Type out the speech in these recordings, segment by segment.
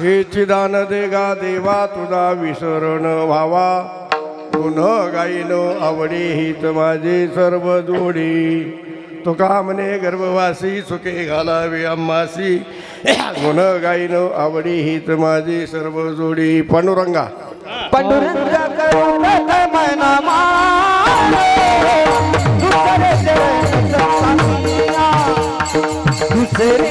हेची दान दे गा देवा तुझा विसरण व्हावा गुण गाईन आवडी हीच माझी सर्व जोडी तुका म्हणे गर्भवासी सुखे घालावे आम्हासी गुण गाईन आवडी हीच माझी सर्व जोडी पांडुरंगा पांडुरंग करुण मैना मारे दुसरे दुसरे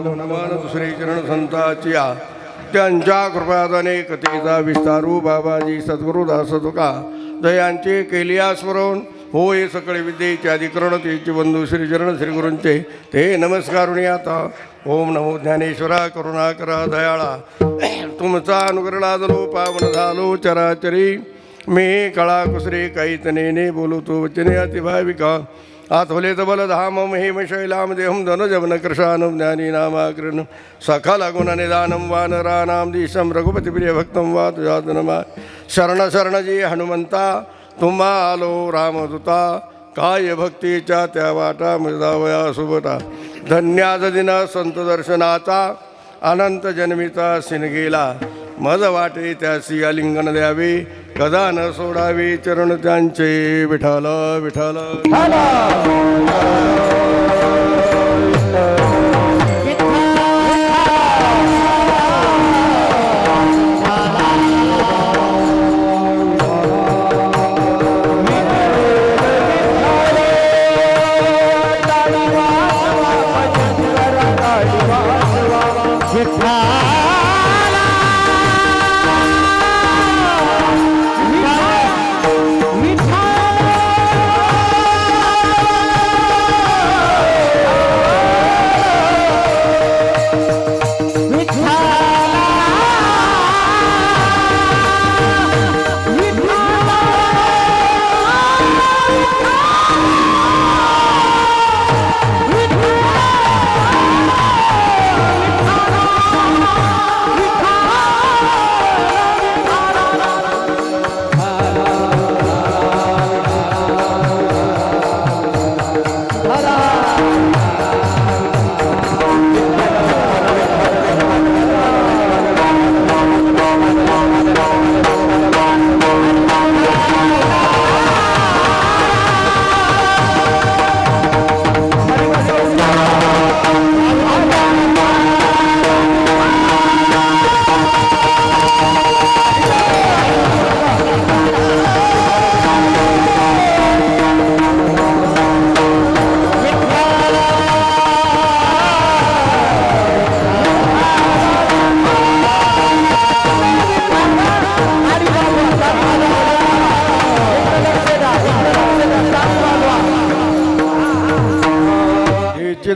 चरण दुसरे चरण संतांच्या त्यांच्या कृपादाने कथेचा विस्तारू बाबाजी सद्गुरुदास तुका दयांचे केलिया स्मरण होय सकळ विद्येचे अधिकरण तेचे बंधू श्रीचरण श्रीगुरूंचे ते नमस्कारुणी आता ओम नमो ज्ञानेश्वरा करुणाकरा दयाळा तुमचा अनुग्रह लादलो पावन झालो चराचरी मी कळा कुसरे काहीच नेने बोलतो वचने अतिभाविका आथोले बल धाम महिम शैलाम देहम धनुजवन कृशानं ज्ञानी नामाग्रन सखा लागुन निदानं वानरानां दिशं रघुपति प्रिय भक्तं वा तुझादनमा शरण शरणजी हनुमंता तुम्हा आलो रामदूता काय भक्तीच्या त्या वाटा मृदावया सुबटा धन्याज दिन संत दर्शनाचा अनंत जन्मिता सिनगेला मज वाटे त्यासी आलिंगन द्यावे कदा न सोडावे चरण त्यांचे विठाल विठाल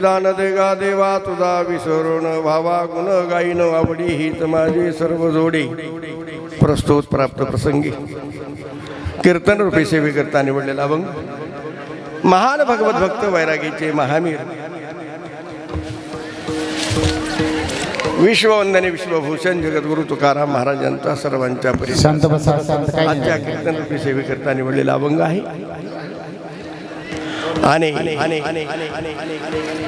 दान देगा देवा तुझा विसरून व्हावा गुण गाईन आवडी हीच माझी सर्व जोडी प्रस्तुत प्राप्त प्रसंगी कीर्तन रूपी सेवे करता निवडलेला अभंग महान भगवत भक्त वैरागीचे महावीर विश्ववंदने विश्वभूषण जगद्गुरु तुकाराम महाराजांचा सर्वांच्या आजच्या कीर्तन रूपी सेवे करता निवडलेला अभंग आहे आणि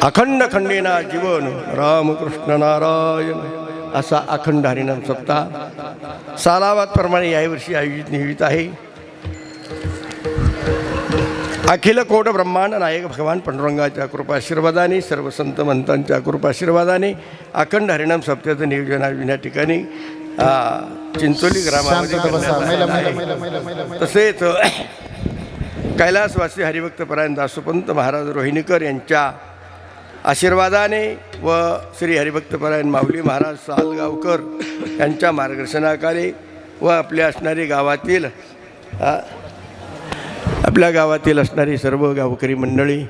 अखंड खंडेना जीवन रामकृष्ण नारायण असा अखंड हरिनाम सप्ताह सालावाद प्रमाणे याही वर्षी आयोजित निहित आहे। अखिल कोट ब्रह्मांड नायक भगवान पांडुरंगाच्या कृपाशीर्वादाने सर्व संत महंतांच्या कृपाशीर्वादाने अखंड हरिनाम सप्त्याचं नियोजन या ठिकाणी चिंचोली ग्रामामध्ये करण्यात आलं आहे. तसेच कैलासवासी हरिभक्तपरायण दासोपंत महाराज रोहिणीकर यांच्या आशीर्वादाने व श्री हरिभक्तपरायण माऊली महाराज सालगावकर यांच्या मार्गदर्शनाखाली व आपल्या गावातील असणारी सर्व गावकरी मंडळी,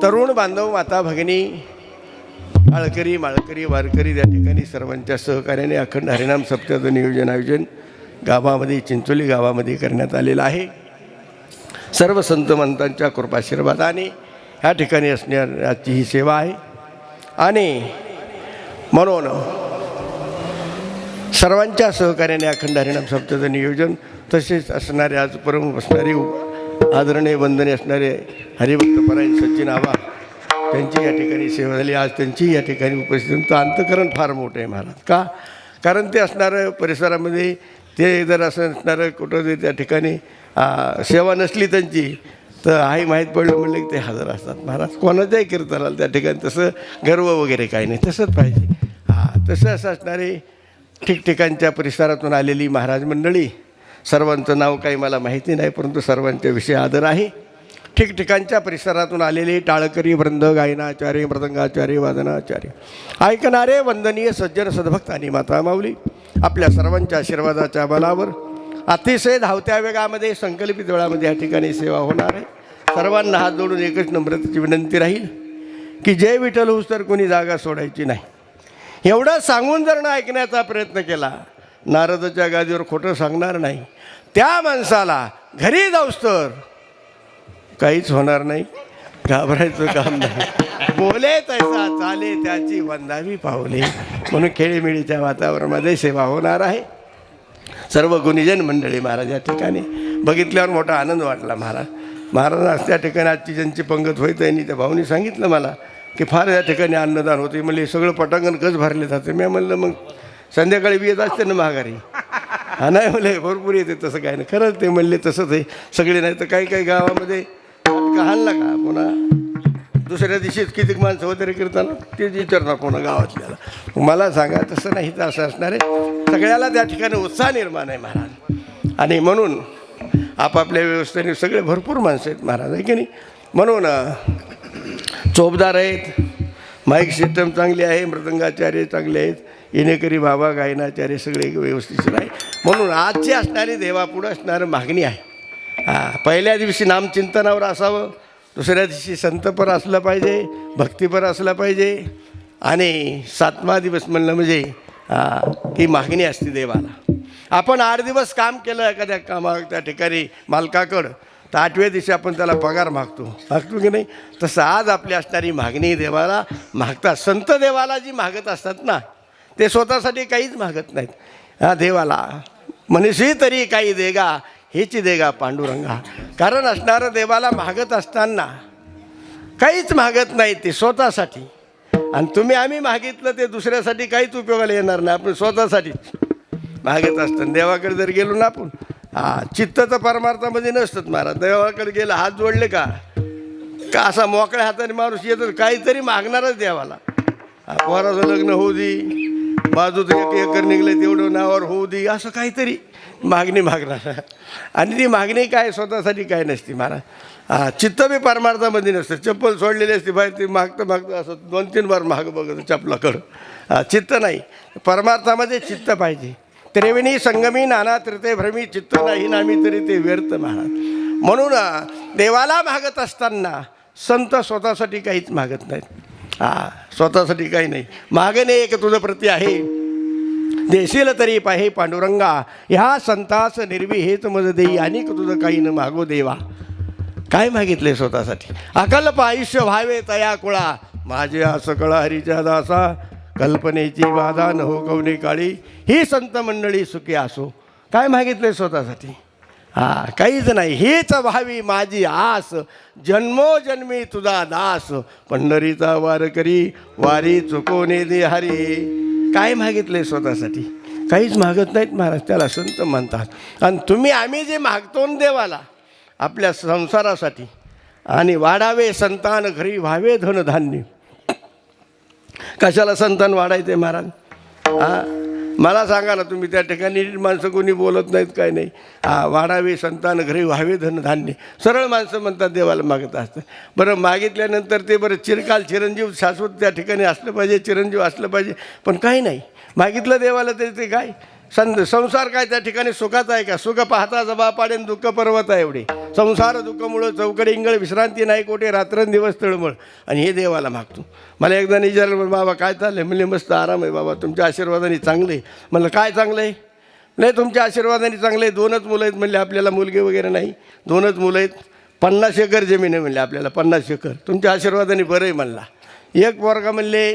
तरुण बांधव, माता भगिनी, आळकरी माळकरी वारकरी या ठिकाणी सर्वांच्या सहकार्याने अखंड हरिनाम सप्त्याचं आयोजन गावामध्ये चिंचोली गावामध्ये करण्यात आलेलं आहे. सर्व संत महंतांच्या कृपाशीर्वादाने ह्या ठिकाणी असण्याची ही सेवा आहे. आणि म्हणून सर्वांच्या सहकार्याने अखंड हरिनाम सप्त्याचं नियोजन, तसेच असणारे आज प्रमुख असणारे आदरणीय वंदनीय असणारे हरिभक्तपरायण सचिन आबा त्यांची या ठिकाणी सेवा झाली. आज त्यांची या ठिकाणी उपस्थिती अंतकरण फार मोठं आहे महाराज. का? कारण ते असणारं परिसरामध्ये ते जर असं असणारं कुठं त्या ठिकाणी सेवा नसली त्यांची तर आई माहीत पडलं म्हणलं की ते हजर असतात महाराज. कोणाच्याही कीर्तनाला त्या ठिकाणी तसं गर्व वगैरे काही नाही, तसंच पाहिजे. तसं असं असणारे ठिकठिकाणच्या परिसरातून आलेली महाराज मंडळी, सर्वांचं नाव काही मला माहिती नाही, परंतु सर्वांच्या विषयी आदर आहे. ठिकठिकाणच्या परिसरातून आलेले टाळकरी वृंद, गायनाचार्य, मृदंगाचार्य, वादनाचार्य, ऐकणारे वंदनीय सज्जन सद्भक्त आणि माता माऊली, आपल्या सर्वांच्या आशीर्वादाच्या बलावर अतिशय धावत्या वेगामध्ये संकल्पित वेळामध्ये या ठिकाणी सेवा होणार आहे. सर्वांना हात जोडून एकच नम्रतेची विनंती राहील की जय विठ्ठल होऊस तर कोणी जागा सोडायची नाही. एवढं सांगून जर ना ऐकण्याचा प्रयत्न केला, नारदाच्या गादीवर खोटं सांगणार नाही, त्या माणसाला घरी जाऊस तर काहीच होणार नाही, घाबरायचं काम नाही. बोले तैसा चाले त्याची वंदावी पावले. म्हणून खेळीमेळीच्या वातावरणामध्ये सेवा होणार आहे. सर्व गुणीजन मंडळी महाराज या ठिकाणी बघितल्यावर मोठा आनंद वाटला. महाराज त्या ठिकाणी आजची ज्यांची पंगत होईल त्यांनी त्या भाऊनी सांगितलं मला की फार या ठिकाणी अन्नदान होते. म्हणले सगळं पटांगण कच भरले जाते. मी म्हणलं मग संध्याकाळी बी येत असते ना माघारी. नाही म्हणले भरपूर येते, तसं काय नाही. खरंच ते म्हणले तसंच आहे सगळे. नाही तर काही काही गावामध्ये हाणला का पुन्हा दुसऱ्या दिवशीच किती माणसं वगैरे कीर्तन तेच विचारणार पुन्हा गावातल्याला. मला सांगा तसं नाही, तर असं असणार आहे. सगळ्याला त्या ठिकाणी उत्साह निर्माण आहे महाराज. आणि म्हणून आपापल्या व्यवस्थेने सगळे भरपूर माणसं आहेत महाराज, आहे की नाही. म्हणून चोपदार आहेत, माईक सिस्टम चांगली आहे, मृदंगाचार्य चांगले आहेत, येणेकरी बाबा, गायनाचार्य सगळे व्यवस्थित आहे. म्हणून आजची असणारी देवापुढं असणारं मागणी आहे. पहिल्या दिवशी नामचिंतनावर असावं, दुसऱ्या दिवशी संतपर असलं पाहिजे, भक्तिपर असलं पाहिजे, आणि 7वा दिवस म्हणलं म्हणजे ही मागणी असते देवाला. आपण 8 दिवस काम केलं एखाद्या त्या ठिकाणी मालकाकडं, तर 8व्या दिवशी आपण त्याला पगार मागतो की नाही. तसं आज आपली असणारी मागणी देवाला मागतात. संत देवाला जी मागत असतात ना, ते स्वतःसाठी काहीच मागत नाहीत. देवाला मनुष्य तरी काही देगा, हेची देगा पांडुरंगा. कारण असणारं देवाला मागत असताना काहीच मागत नाही, ते स्वतःसाठी. आणि तुम्ही आम्ही मागितलं ते दुसऱ्यासाठी काहीच उपयोगाला येणार नाही, आपण स्वतःसाठी मागत असताना. देवाकडे जर गेलो ना आपण, चित्त तर परमार्थामध्ये नसतात महाराज. देवाकडे गेलं हात जोडले का असा मोकळ्या हाताने माणूस येतो, काहीतरी मागणारच देवाला. पोराचं लग्न होऊ दे, बाजूचं 1 एकर निघलं तेवढं नावावर होऊ दे, असं काहीतरी मागणी मागणार. आणि ती मागणी काय स्वतःसाठी काय नसते महाराज. चित्त बी परमार्थामध्ये नसतं. चप्पल सोडलेली असते बाहेर, ती मागतं असं 2-3 बार मागं बघत चपलाकडं. चित्त नाही, परमार्थामध्ये चित्त पाहिजे. त्रिवेणी संगमी नाना त्रिते भ्रमी, चित्त नाही नामी तरी ते व्यर्थ महाराज. म्हणून देवाला मागत असताना संत स्वतःसाठी काहीच मागत नाहीत. स्वतःसाठी काही नाही. मागणे एक तुझं प्रती आहे, देशील तरी पाहे पांडुरंगा, ह्या संतास निर्वी हेच मज देई, अनेक तुझं काही न मागो देवा. काय मागितले स्वतःसाठी? अकल्प आयुष्य व्हावे तया कुळा, माझे सकळ हरीच्या दासा, कल्पनेची बाधा न हो कवने काळी, ही संत मंडळी सुखी असो. काय मागितले स्वतःसाठी? काहीच नाही. हीच व्हावी माझी आस, जन्मोजन्मी तुझा दास, पंढरीचा वार करी, वारी चुकवणे दे हरी. काय मागितले स्वतःसाठी? काहीच मागत नाहीत महाराज. त्याला संत म्हणतात. आणि तुम्ही आम्ही जे मागतो देवाला, आपल्या संसारासाठी. आणि वाढावे संतान घरी व्हावे धनधान्य. कशाला संतान वाढायचे महाराज? मला सांगा ना तुम्ही, त्या ठिकाणी माणसं कोणी बोलत नाहीत काय नाही. वाढावे संतान घरी व्हावे धनधान्य, सरळ माणसं म्हणतात देवाला मागत असतं. बरं मागितल्यानंतर ते बरं चिरकाल चिरंजीव शाश्वत त्या ठिकाणी असलं पाहिजे, चिरंजीव असलं पाहिजे. पण काही नाही मागितलं देवाला तरी ते काय संसार काय त्या ठिकाणी सुखाचा आहे का? सुख पाहता जबा पाडेन दुःख पर्वत आहे एवढे. संसार दुःखमुळं चौकडे इंगळ विश्रांती नाही कोठे रात्रंदिवस तळमळ. आणि हे देवाला मागतो. मला एकदा विचारलं, बाबा काय चाललं आहे? म्हणले मस्त आराम आहे बाबा, तुमच्या आशीर्वादाने चांगलं आहे. म्हणलं काय चांगलं आहे? नाही तुमच्या आशीर्वादाने चांगलं आहे. 2च मुलं आहेत म्हणले, आपल्याला मुलगे वगैरे नाही. 2च मुलं आहेत. 50 एकर जमीन आहे म्हणले आपल्याला, 50 एकर. तुमच्या आशीर्वादाने बरं आहे म्हणला. एक पोरगा म्हणले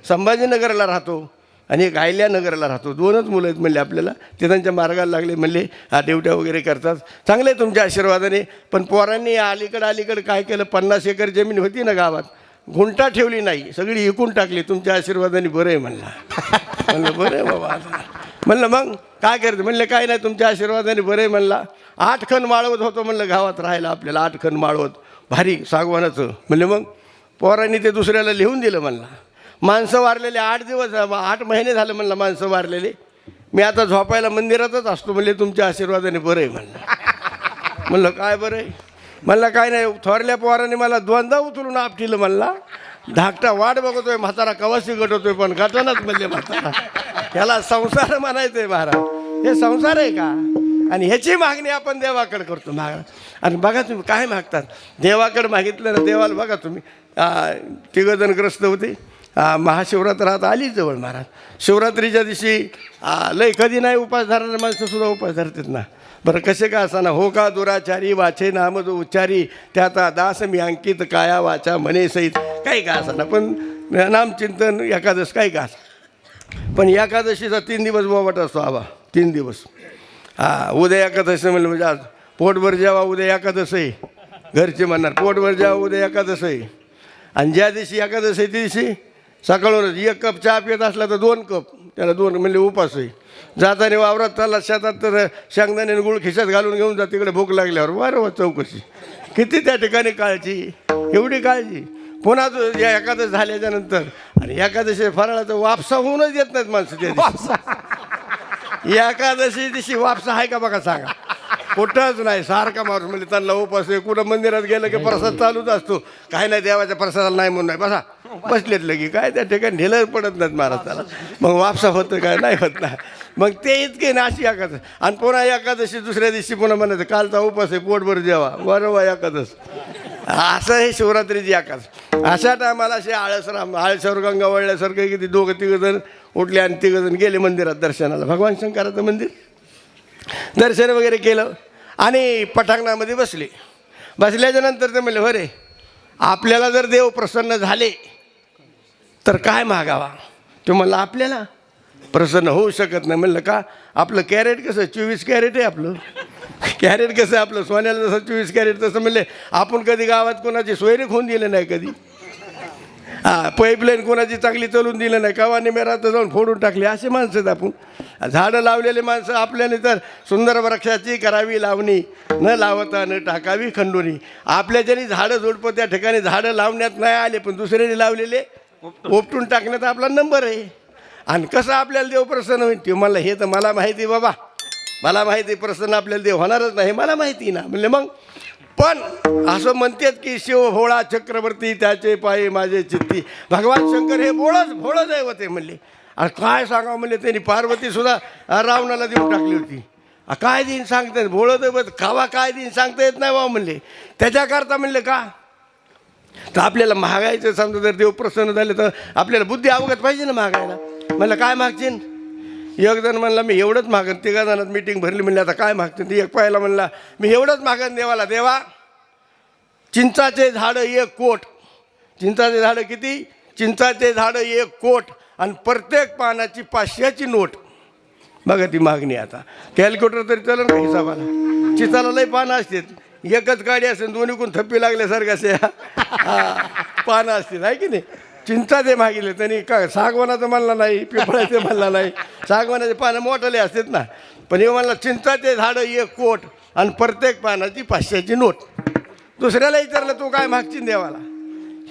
संभाजीनगरला राहतो आणि एक अहिल्यानगरला राहतो. 2च मुलं आहेत म्हणले आपल्याला. ते त्यांच्या मार्गाला लागले म्हणले, ड्युट्या वगैरे करतात. चांगले तुमच्या आशीर्वादाने. पण पोरांनी अलीकडं काय केलं, 50 एकर जमीन होती ना गावात, घुंटा ठेवली नाही, सगळी विकून टाकली. तुमच्या आशीर्वादाने बरं आहे म्हणला. म्हणलं बरं आहे बाबा. म्हणलं मग काय करते? म्हणले काय नाही तुमच्या आशीर्वादाने बरं आहे म्हणला. 8 खण माळवत होतो म्हणलं गावात राहायला आपल्याला, 8 खण माळवत भारी सागवानाचं. म्हणले मग पोरांनी ते दुसऱ्याला लिहून दिलं म्हणला. माणसं वारलेले 8 दिवस 8 महिने झालं म्हणलं माणसं वारलेले. मी आता झोपायला मंदिरातच असतो म्हणले, तुमच्या आशीर्वादाने बरं आहे म्हणलं. म्हणलं काय बरं आहे? म्हणलं काय नाही, थोरल्या पोराने मला 2दा उचलून आपटिलं म्हणला. धाकटा वाट बघतोय म्हातारा कवाशी गटवतोय, पण गटनाच म्हणले म्हातारा. ह्याला संसार म्हणायचं आहे महाराज. हे संसार आहे का? आणि ह्याची मागणी आपण देवाकडे करतो महाराज. आणि बघा तुम्ही काय मागतात देवाकडे मागितलं ना, देवाला बघा तुम्ही 3 जण ग्रस्त होते. महाशिवरात्रात आली जवळ महाराज. शिवरात्रीच्या दिवशी लय कधी नाही उपास धरणारे माणसंसुद्धा उपास धरतात ना. बरं कसे का असा ना, हो का दुराचारी वाचे नाम जो उच्चारी, त्याचा दास मी अंकित काया वाचा म्हणे सहित. काही का असा ना, पण नामचिंतन एकादश काही का असं. पण एकादशीचा 3 दिवस बोबट असतो आबा, 3 दिवस. उद्या एकादशी म्हणलं म्हणजे आज पोटभर जेवा, उद्या एकादश आहे. घरचे म्हणणार पोटभर जेवा, उद्या एकादश आहे. आणि ज्या दिवशी एकादश आहे त्या दिवशी सकाळवरच 1 कप चहा पित असला तर 2 कप, त्याला 2 म्हणजे उपास आहे. जाताना वावरात चालला शेतात तर शेंगदाणे गुळ खिशात घालून घेऊन जा, तिकडे भूक लागल्यावर वारंवार चौकशी. किती त्या ठिकाणी काळजी, एवढी काळजी. पुन्हा या एकादश झाल्याच्या नंतर आणि एकादशी फराळाचं वापसा होऊनच येत नाहीत माणसं त्या दिवशी. एकादशी दिवशी वापसा आहे का बघा सांगा? कुठंच नाही. सारखा माणूस म्हणजे त्यांना उपास आहे. कुठं मंदिरात गेलं की प्रसाद चालूच असतो. काय नाही देवाच्या प्रसादाला नाही म्हणून नाही बसा बसलेत लगी काय त्या ठिकाणी ढिलं पडत नाहीत महाराजाला. मग वापसा होतं काय नाही होत नाही. मग ते इतके ना अशी एकादश. आणि पुन्हा एकादशी दुसऱ्या दिवशी पुन्हा म्हणायचं कालचा उपास आहे पोटभर जेवा, बरोबर एकादश. असं हे शिवरात्रीची एकादश. अशा टायमाला असे आळसावर गंगा वळल्यासारखं किती 2-3 जण उठले आणि 3 जण गेले मंदिरात दर्शनाला. भगवान शंकराचं मंदिर दर्शन वगैरे केलं आणि पटांगणामध्ये बसले. बसल्याच्या नंतर ते म्हणले बरे आपल्याला जर देव प्रसन्न झाले तर काय मागावा? ते म्हणलं आपल्याला प्रसन्न होऊ शकत नाही. म्हणलं का? आपलं कॅरेट कसं 24 कॅरेट आहे आपलं. कॅरेट कसं आपलं सोन्याला जसं 24 कॅरेट तसं. म्हणले आपण कधी गावात कोणाची सोयरीक होऊन दिलं नाही कधी. पाईपलाईन कोणाची चांगली चलून दिलं नाही, कवानी मेरा तर जाऊन फोडून टाकली. असे माणसं आहेत आपण. झाडं लावलेले माणसं आपल्याने तर सुंदर वृक्षाची करावी लावणी, न लावता न टाकावी खंडोनी. आपल्याच्यानी झाडं झुडपं त्या ठिकाणी झाडं लावण्यात नाही आले, पण दुसऱ्याने लावलेले उपटून टाकण्यात आपला नंबर आहे. आणि कसं आपल्याला देव प्रसन्न होईल ते मला हे तर मला माहिती बाबा, मला माहिती प्रसन्न आपल्याला देव होणारच नाही, मला माहिती ना. म्हणले मग पण असं म्हणतात की शिव भोळा चक्रवर्ती त्याचे पायी माझे चित्ती. भगवान शंकर हे भोळं दैवत आहे म्हणले. आणि काय सांगावं म्हणले त्यांनी पार्वतीसुद्धा रावणाला देऊन टाकली होती. काय देईन सांगतात भोळं दैवत खावा काय देईन सांगता येत नाही बा म्हणले. त्याच्याकरता म्हणले का तर आपल्याला महागायचं समजा जर देव प्रसन्न झाले तर आपल्याला बुद्धी अवगत पाहिजे ना महागायला. म्हणलं काय मागशील? एक जण म्हणला मी एवढंच मागन. 3 जणांत मीटिंग भरली. म्हणले आता काय मागते? ती एक पाहायला म्हणला मी एवढंच मागन देवाला, देवा चिंचाचे झाडं 1 कोट. चिंचाचे झाडं किती? चिंचाचे झाडं 1 कोट आणि प्रत्येक पानाची 500ची नोट. बघा ती मागणी. आता कॅल्क्युलेटर तरी चालेल का हिसाबाला? चिंचाला लई पानं असतात, एकच गाडी असेल दोन्हीकडून थप्पी लागल्यासारखं असे पानं असतील आहे की नाही. चिंचाचे मागितले त्यांनी काय सागवानाचं म्हणला नाही, पिंपळाचे म्हणला नाही. सागवानाचे पानं मोठाले असतात ना. पण हे म्हणला चिंचाचे झाडं एक कोट आणि प्रत्येक पानाची 500ची नोट. दुसऱ्याला विचारलं तू काय मागशील देवाला?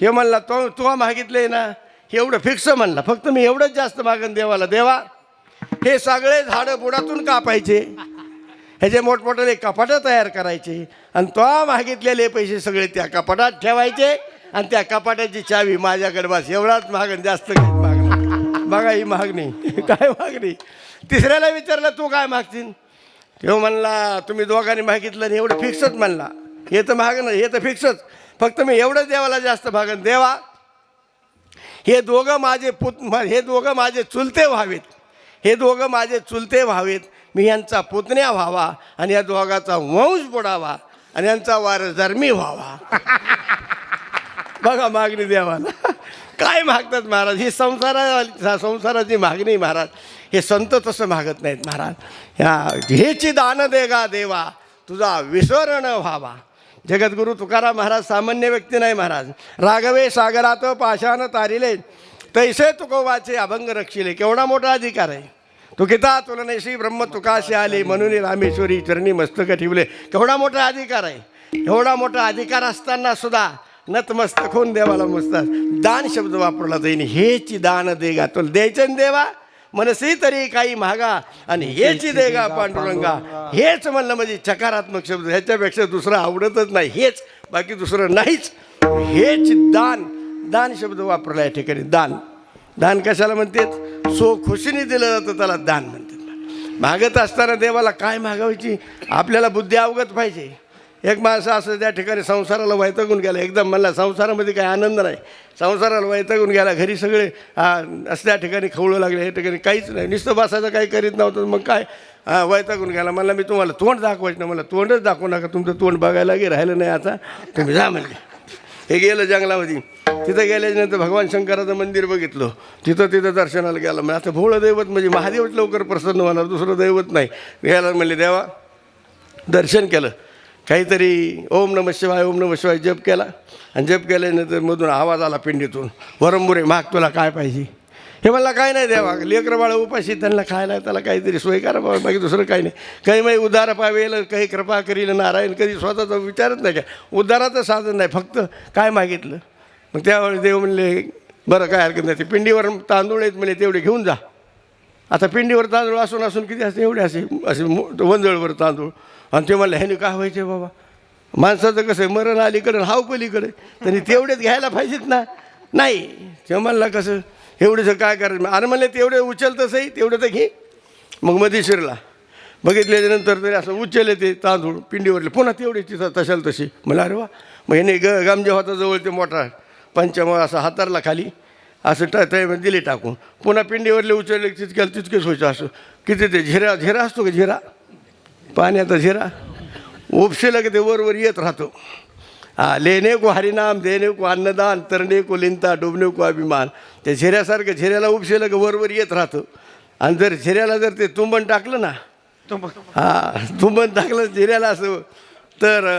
हे म्हणला तू मागितलंय ना हे एवढं फिक्स म्हणला, फक्त मी एवढंच जास्त मागन देवाला. देवा हे सगळे झाडं बुडातून कापायचे, ह्याचे मोठमोठे कपाटं तयार करायचे आणि तो मागितलेले पैसे सगळे त्या कपाटात ठेवायचे आणि त्या कपाटाची चावी माझ्याकडे बस. एवढाच मागण, जास्त काही मागणं. बघा ही मागणी काय मागणी. तिसऱ्याला विचारलं तू काय मागशील? तेव्हा म्हणला तुम्ही दोघांनी मागितलं आणि एवढं फिक्सच म्हणला. हे तर मागणं हे तर फिक्सच, फक्त मी एवढंच देवाला जास्त मागन. देवा हे दोघं माझे चुलते व्हावेत, हे दोघं माझे चुलते व्हावेत, मी यांचा पुतण्या व्हावा आणि या दोघाचा वंश बुडावा आणि यांचा वारसदार मी व्हावा. बघा मागणी देवाला काय मागतात महाराज. ही संसाराची मागणी महाराज. हे संत तसं मागत नाहीत महाराज. हेची दान देगा देवा तुझा विसर न व्हावा. जगद्गुरु तुकाराम महाराज सामान्य व्यक्ती नाही महाराज. राघवे सागरात पाषाण तारिले तैसे तुकोबाचे अभंग रक्षिले. केवढा मोठा अधिकार आहे. तुकिता तुलनेशी ब्रह्म तुकाशी आले म्हणून रामेश्वरी चरणी मस्तक ठेवले. केवढा मोठा अधिकार आहे. एवढा मोठा अधिकार असताना सुद्धा नतमस्तक होऊन देवाला मस्तात दान शब्द वापरला जाईल. हेची दान देगा तुला द्यायचं देवा मनसी तरी काही महागा आणि हेची देगा पांडुरंगा. हेच म्हणलं म्हणजे सकारात्मक शब्द, ह्याच्यापेक्षा दुसरं आवडतच नाही. हेच, बाकी दुसरं नाहीच. हेच दान शब्द वापरला या ठिकाणी. दान कशाला म्हणतात? सो खुशीने दिलं जातं त्याला दान म्हणतात. मागत असताना देवाला काय मागायची आपल्याला बुद्धी अवगत पाहिजे. एक माणसं असं त्या ठिकाणी संसाराला वैतागून गेला. एकदम म्हणला संसारामध्ये काही आनंद नाही, संसाराला वैतागून गेला. घरी सगळे असं त्या ठिकाणी खवळू लागले, या ठिकाणी काहीच नाही, नुसतं बसायचं काही करीत नव्हतं. मग काय वैतागून गेला. म्हणला मी तुम्हाला तोंड दाखवायचं नाही. मला तोंडच दाखवू नका, तुमचं तोंड बघायला राहिलं नाही आता, तुम्ही जा म्हणले. हे गेलं जंगलामध्ये. तिथं गेल्याच्यानंतर भगवान शंकराचं मंदिर बघितलं. तिथं दर्शनाला गेलं. म्हणजे आता भोळं दैवत म्हणजे महादेवच लवकर प्रसन्न होणार, दुसरं दैवत नाही. गेला म्हणले देवा, दर्शन केलं. काहीतरी ओम नमः शिवाय जप केला आणि जप केल्यानंतर मधून आवाज आला पिंडीतून, वरंबुरे माग तुला काय पाहिजे. हे मला काय नाही देवा, लेकरं बाळं उपाशी त्यांना खायला त्याला काहीतरी सोय करा बाबा, बाकी दुसरं काही नाही. काही माही उद्धार पावेल, काही कृपा करील नारायण. कधी स्वतःचा विचारच नाही का, उद्धाराचं साधन नाही, फक्त काय मागितलं. मग त्यावेळेस देव म्हणले बरं काय हरकत नाही, ते पिंडीवर तांदूळ आहेत म्हणजे तेवढे घेऊन जा. आता पिंडीवर तांदूळ असून किती असते, एवढे असे वंजळवर तांदूळ. आणि ते म्हणलं ह्याने काय व्हायचे बाबा, माणसाचं कसं आहे मरण अलीकडे हाव पलीकडे, त्यांनी तेवढेच घ्यायला पाहिजेत ना. नाही ते म्हणला कसं एवढंसं काय करायचं. अरे म्हणले तेवढे उचलतं सही, तेवढं तर घे. मग मध्ये शिरला, बघितल्याच्यानंतर तरी असं उचलले ते तांदूळ पिंडीवरले, पुन्हा तेवढे तिथं तशाल तशी. मला अरे वा. मग ह्याने गामजे होता जवळ ते मोठा पंचमळ असं हातारला खाली असं त्यामध्ये दिले टाकून, पुन्हा पिंडीवरले उचलले तितकेच व्हायचं. असं किती ते झिरा असतो का, झिरा पाण्याचा झिरा उपसेला की ते वर येत राहतो. लेणे को हरिनाम, देणे को अन्नदान, तरणे को लिंता, डुबणे को अभिमान. त्या झिऱ्यासारखं झिऱ्याला उपसेलं की वर येत राहतं. आणि जर झिऱ्याला जर ते तुंबण टाकलं ना, तुंबण टाकलं झिऱ्याला असं तर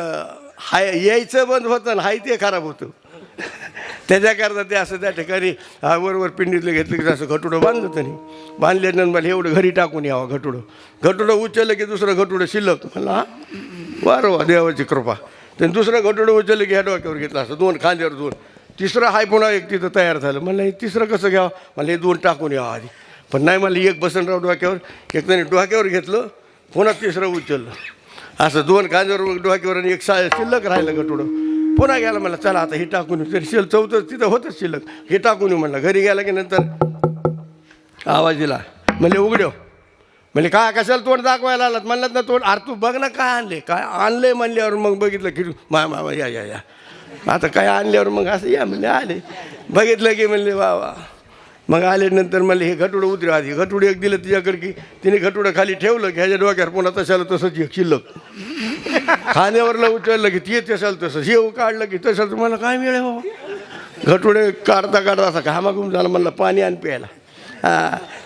यायचं बंद होतं आणि हाय ते खराब होतं. त्याच्याकरता ते असं त्या ठिकाणी वरवर पिंडीतलं घेतलं की असं घटुडं बांधलं. त्यांनी बांधल्यानंतर मला एवढं घरी टाकून यावं. घटुडं उचललं की दुसरं घटुडं शिल्लक. म्हणलं वारं वा देवाची कृपा. त्यांनी दुसरं घटुडं उचललं की ह्या डोक्यावर घेतलं असं, 2 खांद्यावर 2. तिसरं हाय पुन्हा एक तिथं तयार झालं. म्हणलं हे तिसरं कसं घ्यावं, मला हे 2 टाकून यावं आधी. पण नाही मला एक बसनराव डोक्यावर, एक त्यांनी डोक्यावर घेतलं, पुन्हा तिसरं उचललं असं 2 खांद्यावर डोक्यावर आणि एक शिल्लक राहिलं घटुडं. पुन्हा गेला म्हणलं चला आता हे टाकून येऊ. तरी चौथं तिथं होतंच शिल्लक, हे टाकून येऊ म्हणलं. घरी गेला की नंतर आवाज दिला, म्हणले उघड्यो. म्हणजे काय कशाला तोंड दाखवायला आलात म्हणलं ना. तोंड अरे तू बघ ना काय आणले म्हणल्यावर मग बघितलं की मामा या आता काय आणल्यावर मग असं या म्हणले. आले बघितलं की म्हणले वा. मग आल्यानंतर म्हणले हे घटुडं उतरे आधी. घटुडं एक दिलं तिच्याकडे की तिने घटुडं खाली ठेवलं की ह्याच्या डोक्यावर पुन्हा तशाला तसंच एक शिल्लक. खाण्यावरला उचललं की ते तसाल तसं, शेव काढलं की तसं. तुम्हाला काय मिळेल बाबा. घटुडे काढता असा घामाघूम झाला. म्हणलं पाणी आण प्यायला.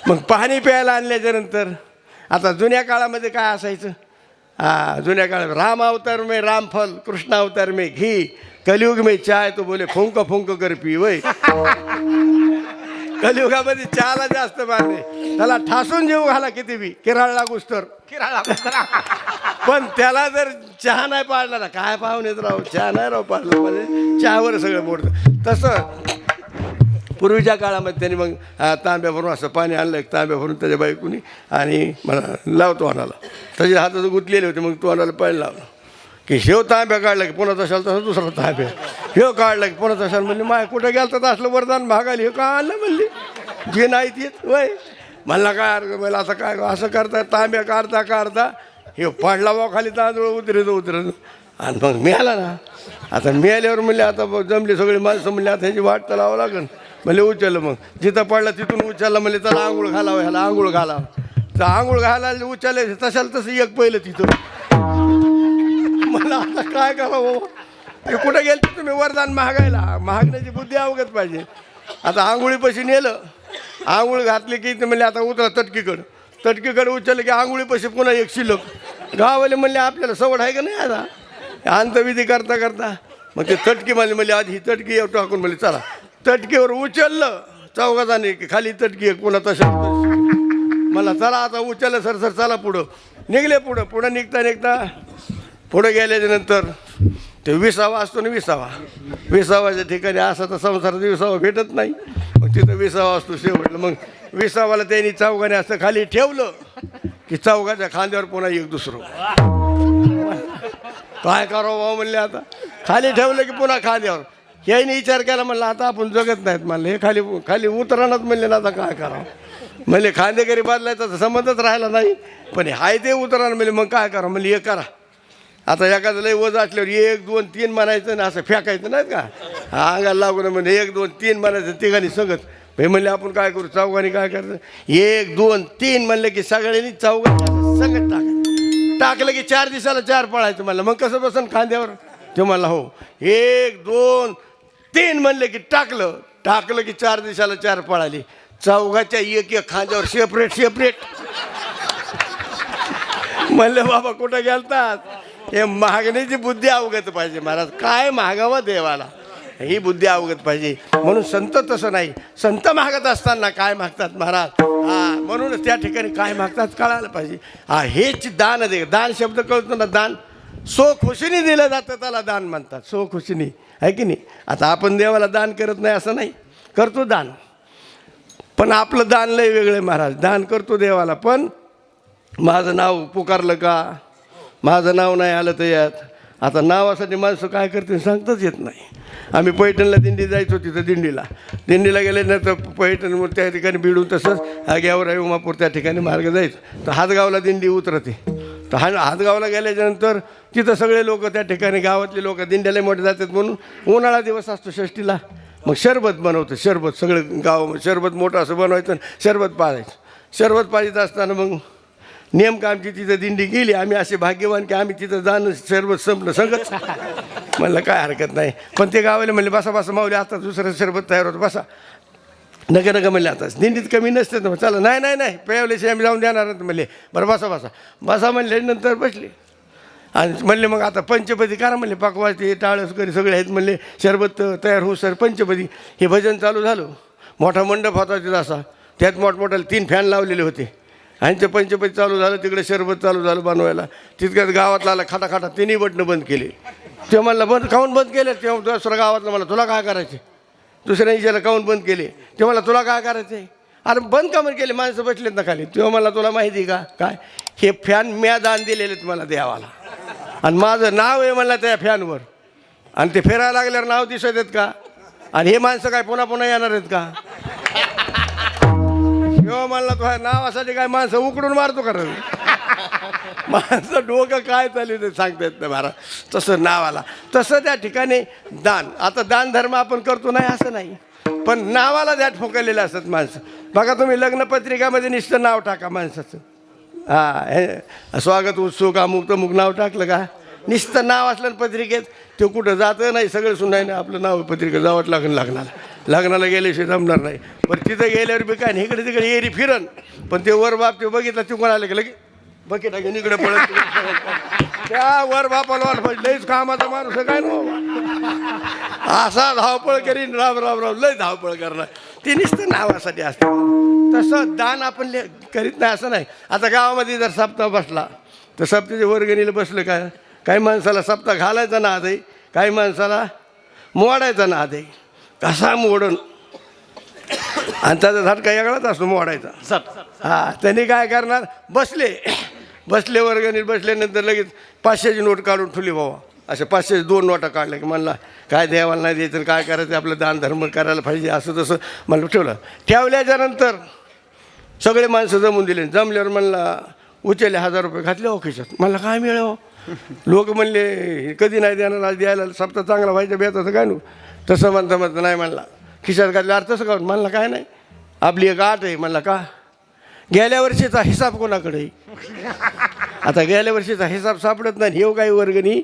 मग पाणी प्यायला आणल्याच्यानंतर आता जुन्या काळामध्ये काय असायचं, जुन्या काळात राम अवतार में रामफल, कृष्ण अवतार में घी, कलियुग में चाय तो बोले फुंक कर पी वय. कलियुगामध्ये चहाला जास्त मारणे, त्याला ठासून जीव घाला किती बी, किराळ लागूस तर पण त्याला जर चहा नाही पाडला ना, काय पाहुणेत राव, चहा नाही राव पाडलं म्हणजे चहावर सगळं मोडतं. तसं पूर्वीच्या काळामध्ये त्यांनी मग तांब्या भरून असं पाणी आणलं, एक तांब्या भरून त्याच्या बायकोनी, आणि मला लावतो आणाला, त्याच्या हातात गुंतलेले होते, मग तो आणाला पाणी लावलं की शेव तांब्या काढला की पुन्हा तशाल तसं दुसरा तांब्या शेव काढला की पुन्हा तशाल. म्हणले माय कुठं गेलं तर असलं वरदान महागाली, हे का आणलं म्हणली, जे नाही तेच वय. म्हणला काय मला आता काय असं करता, तांब्या काढता काढता हे पाडला बा खाली, तांदूळ उतरत आणि मग मिळाला ना. आता मिळाल्यावर म्हणले आता जमली सगळी माणसं, म्हणले आता ह्याची वाट तर लावावं लागेल. म्हणले उचललं, मग जिथं पडला तिथून उचललं, म्हणले त्याला आंघोळ घालावं, ह्याला आंघोळ घालावं. तर आंघोळ घालायला उचलले तशाला तसं एक पहिलं तिथं. मला आता काय करावं, हे कुठं गेलं तुम्ही वरदान महागायला, महागण्याची बुद्धी अवगत पाहिजे. आता आंघोळीपाशी नेलं, आंघोळ घातली की ते म्हणले आता उतरा तटकीकडे उचललं की आंघोळीपाशी पुन्हा एक शिल्लक. गावाले म्हणले आपल्याला सवड आहे का नाही आता, अंतविधी करता करता मग ते तटकी म्हणले आधी ही तटकी येऊ टाकून, म्हणले चला तटकीवर उचललं चौघाजाने की खाली तटकी एक पुन्हा तशा. मला चला आता उचललं सर चला पुढं निघले. पुढं निघता पुढं गेल्याच्या नंतर ते 20वा असतो ना, 20वाच्या ठिकाणी असा तर संसारात 20वा भेटत नाही, मग तिथं 20वा असतो शेवटलं. मग 20वाला त्यांनी चौघाने असं खाली ठेवलं की चौघाच्या खांद्यावर पुन्हा एक दुसरं. काय करावं भाऊ म्हणले, आता खाली ठेवलं की पुन्हा खांद्यावर. याने विचार केला, म्हणलं आता आपण जगत नाहीत, म्हणलं हे खाली उतरानाच. म्हणले ना आता काय करावं, म्हणले खांदेकरी बदलायचा संबंधच राहिला नाही, पण हाय ते उतरानं. म्हणले मग काय करावं, म्हणले हे करा आता एखादं लय वज असल्यावर 1 2 3 म्हणायचं ना, असं फेकायचं नाहीत का, अंगाला लागून म्हणजे 1 2 3 म्हणायचं तिघांनी सगत. हे म्हणले आपण काय करू, चौघांनी काय करायचं, 1 2 3 म्हणलं की सगळ्यांनी चौघांनी संगत टाकलं की 4 दिवसाला 4 पळायचं. म्हणलं मग कसं बसन खांद्यावर, ते म्हणला हो 1 2 3 म्हणले की टाकलं की 4 दिवसाला 4 पळाली. चौघाच्या एक खांद्यावर सेपरेट. म्हणले बाबा कुठं गेलतात, हे मागण्याची बुद्धी अवगत पाहिजे महाराज, काय मागावं देवाला ही बुद्धी अवगत पाहिजे. म्हणून संत तसं नाही, संत मागत असताना काय मागतात महाराज, म्हणूनच त्या ठिकाणी काय मागतात कळायला पाहिजे. हेच दान दान शब्द कळतो ना, दान सो खुशीने दिलं जातं त्याला दान म्हणतात, सो खुशीने आहे की नाही. आता आपण देवाला दान करत नाही असं नाही, करतो दान, पण आपलं दान लय वेगळं महाराज. दान करतो देवाला, पण माझं नाव पुकारलं का, माझं नाव नाही आलं तर यात. आता नावासाठी माणसं काय करते सांगताच येत नाही. आम्ही पैठणला दिंडी जायचो, तिथं दिंडीला गेल्यानंतर पैठण त्या ठिकाणी भिडून तसंच आग्यावर उमापूर त्या ठिकाणी मार्ग जायचं. तर हातगावला दिंडी उतरते, तर हातगावला गेल्याच्यानंतर तिथं सगळे लोक त्या ठिकाणी गावातले लोक दिंड्याला मोठे जातात. म्हणून उन्हाळा दिवस असतो षष्टीला, मग शरबत बनवतं, सगळं गाव शरबत मोठं असं बनवायचं, शरबत पाळीत असताना मग नेमकं आमची तिथं दिंडी गेली. आम्ही असे भाग्यवान की आम्ही तिथं जाणं शरबत संपलं सगळंच. म्हणलं काय हरकत नाही, पण ते गावाला म्हणले बसा माऊली आता दुसरं शरबत तयार होतं, बसा. नका म्हणले आता दिंडीत कमी नसते ना, चला नाही पेवल्याशी आम्ही जाऊन देणार म्हणले. बरं बसा म्हणले, नंतर बसले आणि म्हणले मग आता पंचपदी करा म्हणले, पकवाचे टाळस करी सगळे आहेत म्हणले, शरबत तयार होऊ सर पंचपदी. हे भजन चालू झालं, मोठा मंडप होता तिथं असा, त्यात मोठमोठ्याला 3 फॅन लावलेले होते आणि ते पंचपदी चालू झालं, तिकडे शरबत चालू झालं बनवायला. तितक्यात गावातला आला खाटा 3 बटणं बंद केले. ते म्हणलं काऊन बंद केले, तेव्हा दुसऱ्या गावातला मला तुला काय करायचे, दुसऱ्या विषयाला काऊन बंद केले, ते मला तुला काय करायचे, अरे बंद का केले, माणसं बसलेत ना खाली. तेव्हा मला तुला माहिती का काय, हे फॅन म्या दान दिलेले मला देवाला आणि माझं नाव आहे म्हणलं त्या फॅनवर, आणि ते फिरायला लागल्यावर नाव दिसत आहेत का, आणि हे माणसं काय पुन्हा येणार आहेत का. किंवा म्हणला तुझ्या नावासाठी काय माणसं उकडून मारतो का, माणसं डोकं काय चालू ते सांगता येत नाही महाराज. तसं नावाला तसं त्या ठिकाणी दान. आता दान धर्म आपण करतो नाही असं नाही, पण नावाला द्या ठोकलेलं असतात माणसं. बघा तुम्ही लग्नपत्रिकामध्ये नुसतं नाव टाका माणसाचं, हे स्वागत उत्सुक अमुक तमुक नाव टाकलं का, नुसतं नाव असलं पत्रिकेत ते कुठं जातं नाही, सगळं सुनाय नाही आपलं नाव पत्रिका जावंच लग्नाला गेल्याशिवाय जमणार नाही. पण तिथं गेल्यावर बी काय नाही, इकडे तिकडे एरी फिरन, पण ते वर बाप ते बघितलं ते कोण आलं की लगे बकेट घेऊन इकडे पळत त्या वर बापाला लईच कामाचा माणूस काय ना असा धावपळ करीन, राम लय धावपळ करणार. ते नुसतं नावासाठी असतं. तसं दान आपण करीत नाही असं नाही. आता गावामध्ये जर सप्ताह बसला तर सप्ताच्या वर्गणीला बसलं काय, काही माणसाला सप्ताह घालायचा नाद आहे, काही माणसाला मोडायचा नाद आहे. कसा मोडून आणि त्याचा झटका वेगळाच असतो मोडायचा. हां, त्यांनी काय करणार, बसले वर्गणीत बसल्यानंतर लगेच 500ची नोट काढून ठेवली बाबा. अशा 500 2 नोटा काढल्या की म्हणला काय देवाला नाही द्यायचं, काय करायचं, आपलं दान धर्म करायला पाहिजे, असं तसं म्हणलं ठेवलं. ठेवल्याच्या नंतर सगळे माणसं जमून दिले. जमल्यावर म्हणला उचलले 1000 रुपये घातले हो खिशात. म्हणलं काय मिळावं. लोक म्हणले कधी नाही देणार, आज द्यायला सप्ताह चांगला व्हायचं बेताचं काय नु. तसं म्हणता नाही म्हणला खिशात घातले. अरे तसं का म्हणलं काय नाही, आपली एक आट आहे. म्हणला का, गेल्या वर्षीचा हिसाब कोणाकडे. आता गेल्या वर्षीचा हिसाब सापडत नाही. हे काही वर्गणी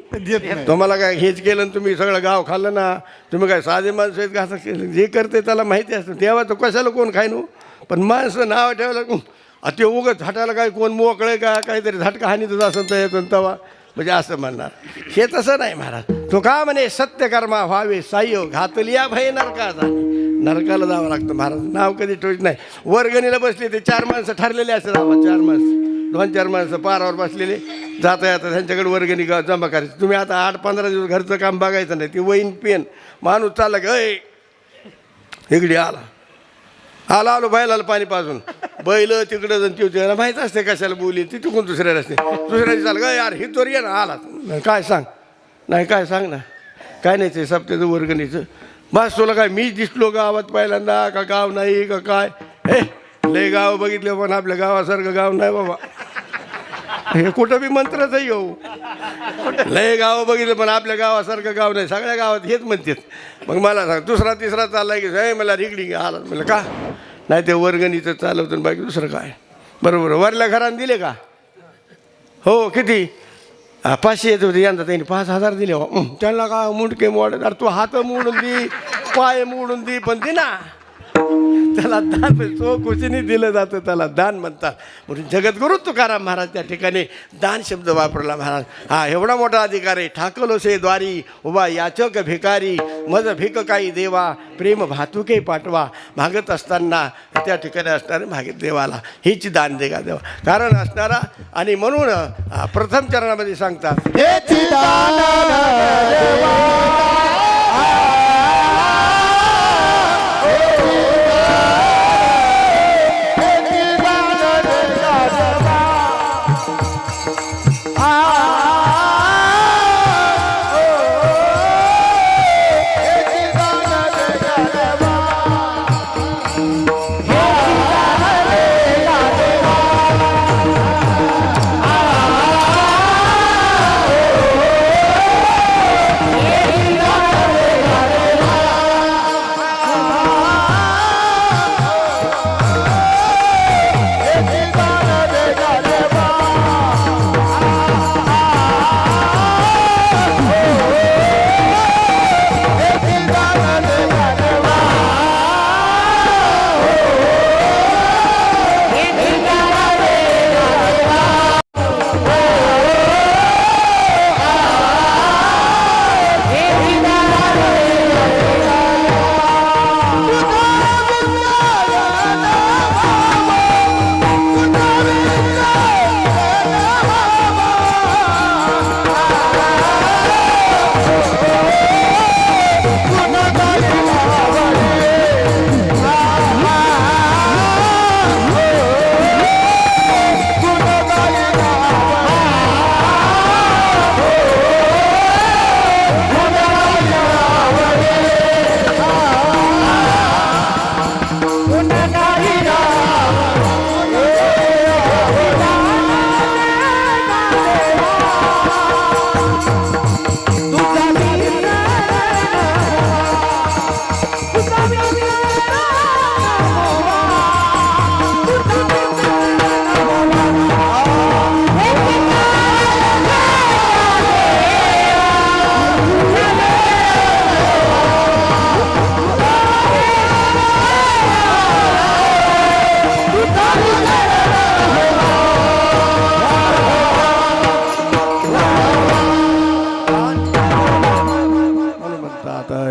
तुम्हाला काय हेच केलं आणि तुम्ही सगळं गाव खाल्लं ना, तुम्ही काय साधे माणसं आहेत का. असं जे करते त्याला माहिती असतं. तेव्हा तर कशाला कोण खायनो, पण माणसं नाव ठेवायला ते उगत झाटायला काय कोण मोकळे का काहीतरी झटका हानीतच असं तर येतं तवा म्हणजे असं म्हणणार. हे तसं नाही महाराज. तो का म्हणे सत्यकर्मा व्हावे साह्य घातलिया भय नरकाचा. नरकाला जावं लागतं महाराज. नाव कधी ठेवत नाही. वर्गणीला बसले ते 4 माणसं ठरलेले असतात. 4 माणसं 2-4 माणसं पारावर बसलेले जाता येतात. त्यांच्याकडे वर्गणी जमा करायची. तुम्ही आता 8-15 दिवस घरचं काम बघायचं नाही. ती वहीन पेन माणूस चालला की अय इकडे आलो बैलाला पाणी पाजून. बैल तिकडं जण त्याला माहीत असते कशाला बोली ती चुकून दुसऱ्या असते. दुसऱ्याची चाल ग यार ही तोर ये ना आला काय सांग नाही काय सांग ना काय नाही ते सप्त्याचं वर्गणीचं. बस तुला काय मीच दिसलो गावात पहिल्यांदा का गाव नाही का काय. हे लय गाव बघितले पण आपल्या गावासारखं गाव नाही बाबा. हे कुठं बी मंत्रच आहे येऊ. लय गाव बघितलं पण आपल्या गावासारखं गाव नाही. सगळ्या गावात हेच म्हणतात. मग मला सांग 2रा-3रा चालला की हे मला रिकडी आला. म्हणलं का नाही ते वर्गणीचं चालवतं बाकी दुसरं काय. बरोबर वरल्या घरानं दिले का हो किती 500 येत होते. यंदा त्यांनी 5000 दिले. हो त्यांना का मुंडके मोड. अरे तू हात मोडून दे पाय मोडून दे पण दे ना. त्याला दान खुशीने दिलं जातं त्याला दान म्हणतात. म्हणून जगद्गुरु तुकाराम महाराज त्या ठिकाणी दान शब्द वापरला महाराज. हा एवढा मोठा अधिकार आहे. ठाकलो से द्वारी उभा याचक भिकारी मज भिक काही देवा प्रेम भातुके पाठवा. मागत असताना त्या ठिकाणी असणारे मागित देवाला हीच दान दे का देवा कारण असणारा. आणि म्हणून प्रथम चरणामध्ये सांगतात हेची दान देवा.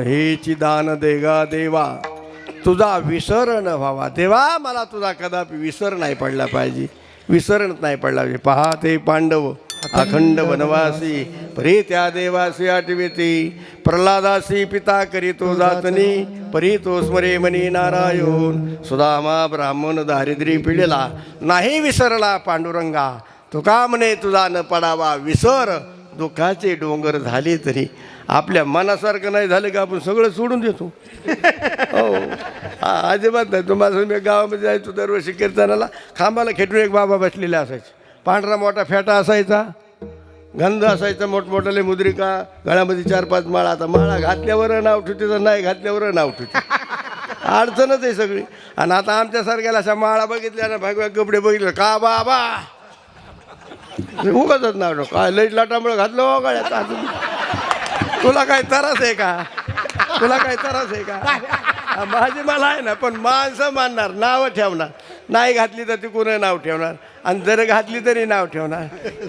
हेची दान देगा देवा तुझा विसर न व्हावा. देवा मला तुझा कदापि विसर नाही पडला पाहिजे, विसरणच नाही पडला पाहिजे. पहा ते पांडव अखंड वनवासी परी त्या देवासी आठवेती. प्रल्हादासी पिता करीतो जातनी परी तो स्मरे मनी नारायण. सुदामा ब्राह्मण दारिद्र्य पिढीला नाही विसरला पांडुरंगा. तुका म्हणे तुझा न पडावा विसर. दुःखाचे डोंगर झाले तरी आपल्या मनासारखं नाही झालं का आपण सगळं सोडून देतो. हो अजिबात नाही. तुम्हाला मी गावामध्ये जायचो दरवर्षी कीर्तनाला. खांबाला खेटून एक बाबा बसलेले असायचे. पांढरा मोठा फेटा असायचा, गंध असायचा, मोठमोठाले मुद्रिका, गळ्यामध्ये 4-5 माळा. आता माळा घातल्यावर नाव ठेवते तर नाही घातल्यावर नाव ठेवते. अडचणच आहे सगळी. आणि आता आमच्यासारख्याला अशा माळा बघितल्या ना, भगव्या कपडे बघितले का बाबा उगाच नाव ठेव. काय लईट लाटामुळे घातलं हो गळ्यात. तुला काय त्रास आहे का, तुला काय त्रास आहे का. माझी मला आहे ना, पण माणसं मानणार, नावं ठेवणार. नाही घातली तर ती कोणी नाव ठेवणार, आणि जर घातली तरी नाव ठेवणार.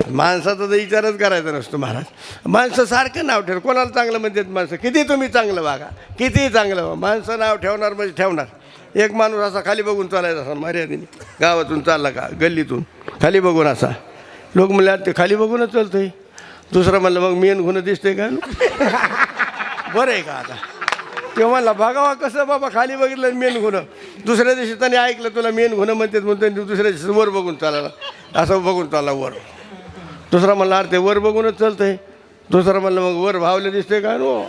माणसाचा तर विचारच करायचा नसतो महाराज. माणसं सारखं नाव ठेवणार. कोणाला चांगलं म्हणतात माणसं, किती तुम्ही चांगलं वागा, किती चांगलं माणसं नाव ठेवणार म्हणजे ठेवणार. एक माणूस असा खाली बघून चालायचा असा मर्यादेने, गावातून चालला का गल्लीतून खाली बघून असा. लोक म्हणले ते खाली बघूनच चालतंय. दुसरं म्हणलं मग मेन गुन्हा दिसतंय का. बरं आहे का आता. तेव्हा म्हणला बघावा कसं बाबा खाली बघितलं मेन गुन्हा. दुसऱ्या दिवशी त्याने ऐकलं तुला मेन गुन्हा म्हणतात म्हणतो. दुसऱ्या दिवशी वर बघून चालायला, असं बघून चालला वर. दुसरा म्हणला अरे ते वर बघूनच चालतंय. दुसरं म्हणलं मग वर भावलं दिसतंय का नो.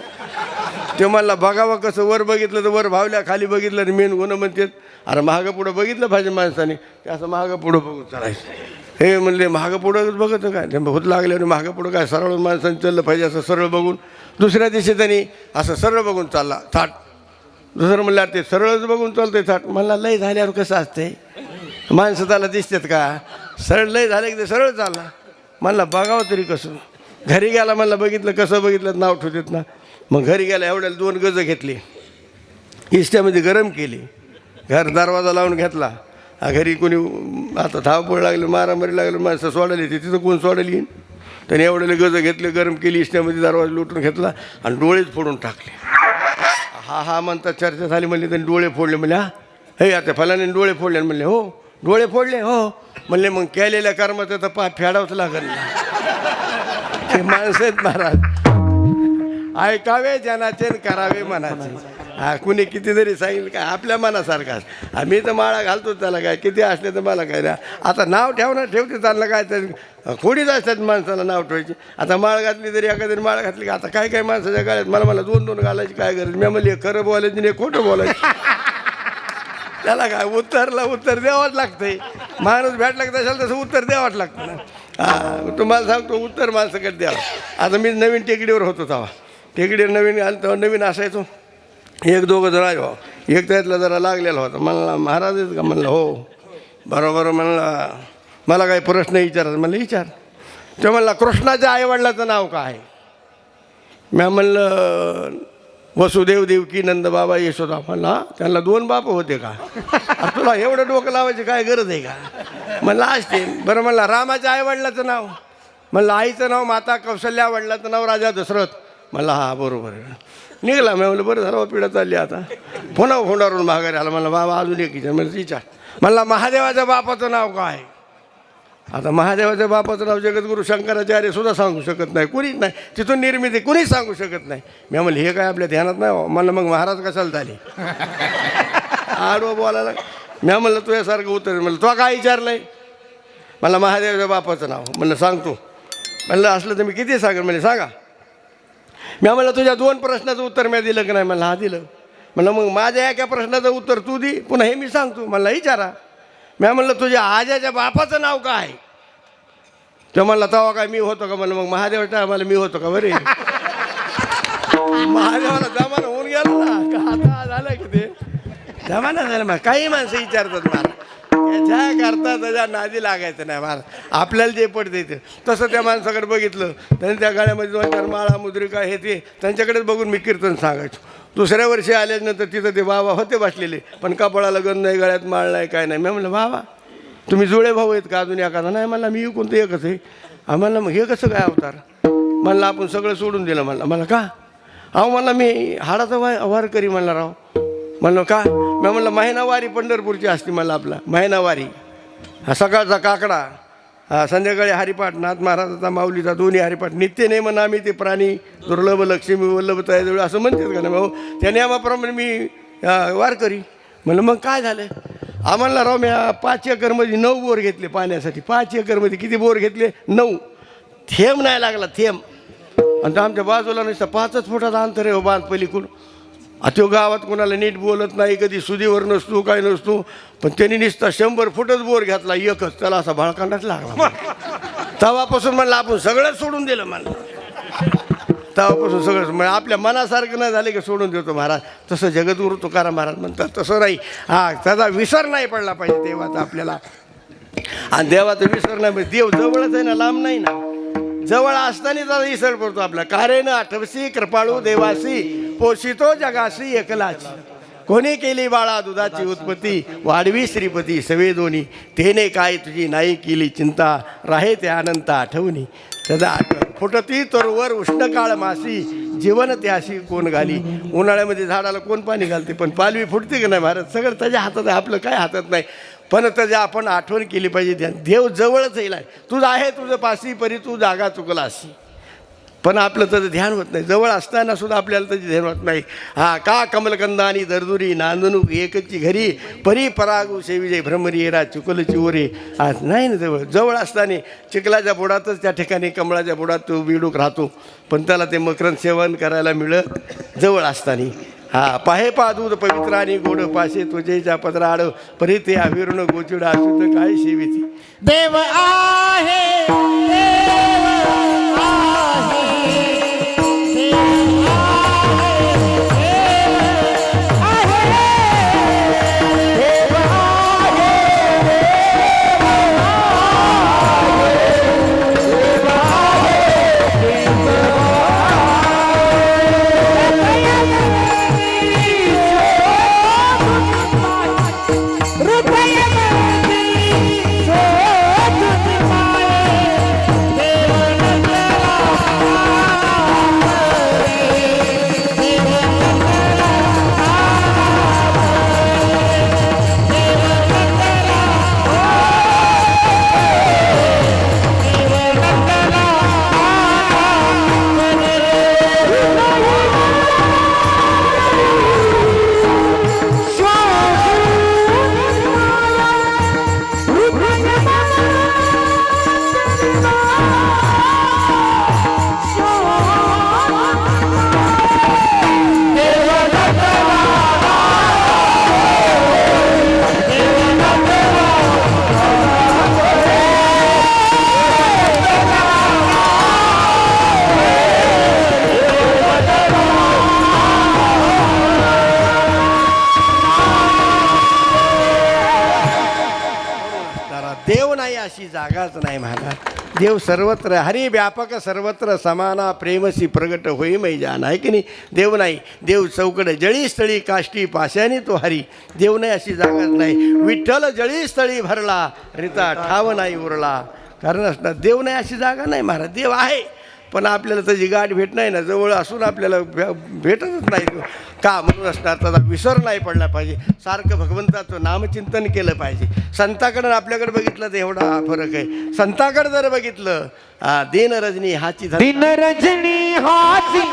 ते म्हणला बघावा कसं, वर बघितलं तर वर भावल्या, खाली बघितलं तर मेन गुन्हा म्हणतात. अरे मागं पुढं बघितलं पाहिजे माणसाने, ते असं मागं पुढं बघून चालायचं. हे म्हणले मागं पुढंच बघत काय, ते होत लागल्यावर मागं पुढं काय सरळ माणसाने चाललं पाहिजे असं सरळ बघून. दुसऱ्या दिवशी त्यांनी असं सरळ बघून चालला थाट. दुसरं म्हणलं ते सरळच बघून चालतंय थाट. म्हणला लय झाल्यावर कसं असतंय, माणसं त्याला दिसतात का. सरळ लय झाले की ते सरळ चालला. म्हणला बघावं तरी कसं. घरी गेला म्हणलं बघितलं कसं बघितलं नाव ठेवतात ना. मग घरी गेला एवढ्याला 2 गजं घेतली, इष्ट्यामध्ये गरम केली, घर दरवाजा लावून घेतला. घरी कोणी आता धावपळ लागलं, मारामारी लागलं, माणसं सोडायला येते. तिथं कोण सोडायला येईन. त्याने एवढेले गजं घेतले, गरम केली, इष्ट्यामध्ये दरवाजा लुटून घेतला आणि डोळेच फोडून टाकले. हा हा म्हणतात चर्चा झाली. म्हणले त्यांनी डोळे फोडले. म्हणले हा हे आता फलाने डोळे फोडले. म्हणले हो डोळे फोडले हो. म्हणले मग केलेल्या कर्माचं तर पाप फेडावंच लागेल. ते माणसं आहेत महाराज. ऐकावे जनाचे करावे मनाचे. हा कुणी किती जरी सांगितलं काय आपल्या मनासारखाच. आम्ही तर माळा घालतो त्याला काय, किती असले तर मला काय ना. आता नाव ठेवणार ठेवते चाललं काय, तर खोडीच असतात माणसाला नाव ठेवायची. आता माळ घातली तरी एखादी माळ घातली की आता काय काय माणसाच्या गाळ्यात मला 2-2 घालायची काय गरज. मी म्हणले खरं बोलायचं नाही खोटं बोलायचं. त्याला काय उत्तर द्यावंच लागतंय. माणूस भेटला की तशाला तसं उत्तर द्यावंच लागतं ना. हां तुम्हाला सांगतो उत्तर माणसाकडे द्यावं. आता मी नवीन टेकडीवर होतो तेव्हा. टेकडीवर नवीन आलं तेव्हा नवीन असायचो. 1-2 जण आहे. एक त्यातला जरा लागलेला होता. म्हणला महाराज आहेत का. म्हणलं हो. बरोबर. म्हणला मला काही प्रश्न विचारायचा. म्हणलं विचार. ते म्हणला कृष्णाच्या आईवडिलाचं नाव काय. मी म्हणलं वसुदेव देवकी नंद बाबा यशोदा. म्हणला त्यांना 2 बाप होते का. तुला एवढं डोकं लावायची काय गरज आहे का. म्हणलं असते. बरं म्हणला रामाच्या आईवडिलाचं नाव. म्हणलं आईचं नाव माता कौशल्या, वडिलाचं नाव राजा दशरथ. म्हणला हा बरोबर आहे. निघाला. मी म्हणलं बरं झालं पिढा चालली. आता पुन्हा फोंडावरून माघारी आला. म्हणलं बाबा अजून एक विचार. म्हणजे विचार. म्हणला महादेवाच्या बापाचं नाव काय. आता महादेवाच्या बापाचं नाव जगद्गुरू शंकराचार्य सुद्धा सांगू शकत नाही, कुणीच नाही. तिथून निर्मिती कुणीच सांगू शकत नाही. मी म्हणलं हे काय आपल्या ध्यानात नाही. म्हणलं मग महाराज कशाला झाले आडवं बोलायला. मी म्हणलं तुझ्यासारखं उत्तर. म्हणलं तो काय विचारलंय. म्हणलं महादेवाच्या बापाचं नाव. म्हणलं सांगतो. म्हणलं असलं तर मी किती सांगेन. म्हणजे सांगा. मी म्हणलं तुझ्या 2 प्रश्नाचं उत्तर मी दिलं की नाही. म्हणलं हा दिलं. म्हणलं मग माझ्या एका प्रश्नाचं उत्तर तू दे, पुन्हा हे मी सांगतो. म्हणलं विचारा. मी म्हणलं तुझ्या आज्याच्या बापाचं नाव काय. तो म्हणला तेव्हा काय मी होतो का. म्हणलं मग महादेवाच्या आम्हाला मी होतो का. बरे महादेवाला जमाना होऊन गेला ना का. आता झालं की ते जमाना झाला. मग काही माणसं विचारतात मला त्याच्या करता त्याच्या नादी लागायचं नाही. मला आपल्याला जे पडते ते तसं त्या माणसाकडे बघितलं. त्यांनी त्या गाड्यामध्ये 2-4 माळा मुद्रिका हे ते त्यांच्याकडेच बघून मी कीर्तन सांगायचो. दुसऱ्या वर्षी आल्यानंतर तिथं ते बाबा होते बसलेले, पण कपाळाला गंध नाही, गळ्यात माळ नाही, काय नाही. मी म्हणलं बाबा तुम्ही जुळे भाऊ आहेत का अजून एखादा. नाही म्हणला मी कोणतं एकच आहे. आम्हाला मग हे कसं काय अवतार. म्हणलं आपण सगळं सोडून दिलं. म्हणलं मला का. अहो म्हणला मी हाडाचा वार करी. म्हणला राव. म्हणलं का. मी म्हणलं महिनावारी पंढरपूरची असते मला आपला महिनावारी. हा सकाळचा काकडा, हा संध्याकाळी हरिपाठ, नाथ महाराजाचा माऊलीचा दोन्ही हरिपाठ नित्य नेमन आम्ही ते प्राणी दुर्लभ लक्ष्मी वल्लभ तयाजवळ असं म्हणतात का ना भाऊ. त्या नियमाप्रमाणे मी वारकरी. म्हणलं मग काय झालं. आम्हाला राव मी 5 एकरमध्ये 9 बोर घेतले पाण्यासाठी. 5 एकरमध्ये किती बोर घेतले? 9. थेंब नाही लागला, थेंब. आणि आमच्या बाजूला नुसतं 5च फुटाचा अंतर आहे हो बांध पलीकडून. तो गावात कोणाला नीट बोलत नाही, कधी सुदीवर नसतो काय नसतो. पण त्यांनी नुसता 100 फुटच बोर घेतला एकच. त्याला असा भाळकांडाच लागला. तेव्हापासून म्हणलं आपण सगळंच सोडून दिलं. म्हणलं तेव्हापासून सगळंच म्हणजे आपल्या मनासारखं नाही झाले की सोडून देतो महाराज. तसं जगद्गुरु तुकाराम महाराज म्हणतात तसं नाही. त्याचा विसर नाही पडला पाहिजे देवाचा आपल्याला. आणि देवाचा विसर नाही पाहिजे. देव जवळच आहे ना, लांब नाही ना. जवळ असताना त्याचा विसर पडतो आपला. कारेन आठवसी कृपाळू देवासी पोषितो जगासी एकलाची. कोणी केली बाळा दुधाची उत्पत्ती वाढवी श्रीपती सवे दोन्ही. तेने काय तुझी नाही केली चिंता राहे ते अनंत आठवणी. त्याचा फुटती तोरवर उष्ण काळ मासी जीवन त्याशी कोण घाली. उन्हाळ्यामध्ये झाडाला कोण पाणी घालते पण पालवी फुटते की नाही महाराज. सगळं त्याच्या हातात आहे, आपलं काय हातात नाही. पण त्याच्या आपण आठवण केली पाहिजे. देव जवळच येईल. तुझं आहे तुझं पासी परी तू जागा चुकलासी. पण आपलं त्याचं ध्यान होत नाही. जवळ असताना सुद्धा आपल्याला त्याची ध्यान होत नाही. का कमलकंदा आणि दरदुरी नांदणूक एकची घरी परी परागू सेविजय भ्रमरी येरा चुकल चिवरे. आज नाही ना जवळ. जवळ असताना चिखलाच्या बुडातच त्या ठिकाणी कमळाच्या बुडात तो बिडूक राहतो. पण त्याला ते मकरंद सेवन करायला मिळत जवळ असताना. पाहे पा दूध पवित्र आणि गोड पाशे तुझेच्या पदरा आड परी ते अविर्ण गोचिड असू तर काय सेविती. देव आहे, देव आहे. देव नाही अशी जागाच नाही महाराज. देव सर्वत्र. हरी व्यापक सर्वत्र समाना प्रेमसी प्रगट होई मै जान. आहे की नाही. देव नाही. देव चौकड जळी स्थळी काष्टी पाशाने तो हरी. देव नाही अशी जागाच नाही. विठ्ठल जळी स्थळी भरला रिता ठाव नाही उरला. कारण असणार देव नाही अशी जागा नाही महाराज. देव आहे पण आपल्याला त्याची गाठ भेट नाही ना. जवळ असून आपल्याला भेटतच नाही. का म्हणून असणार त्याचा विसर नाही पडला पाहिजे. सारखं भगवंताचं नामचिंतन केलं पाहिजे. संताकडं आपल्याकडे बघितलं तर एवढा फरक आहे. संताकडे जर बघितलं दिन रजनी हाची दिन रजनी हाची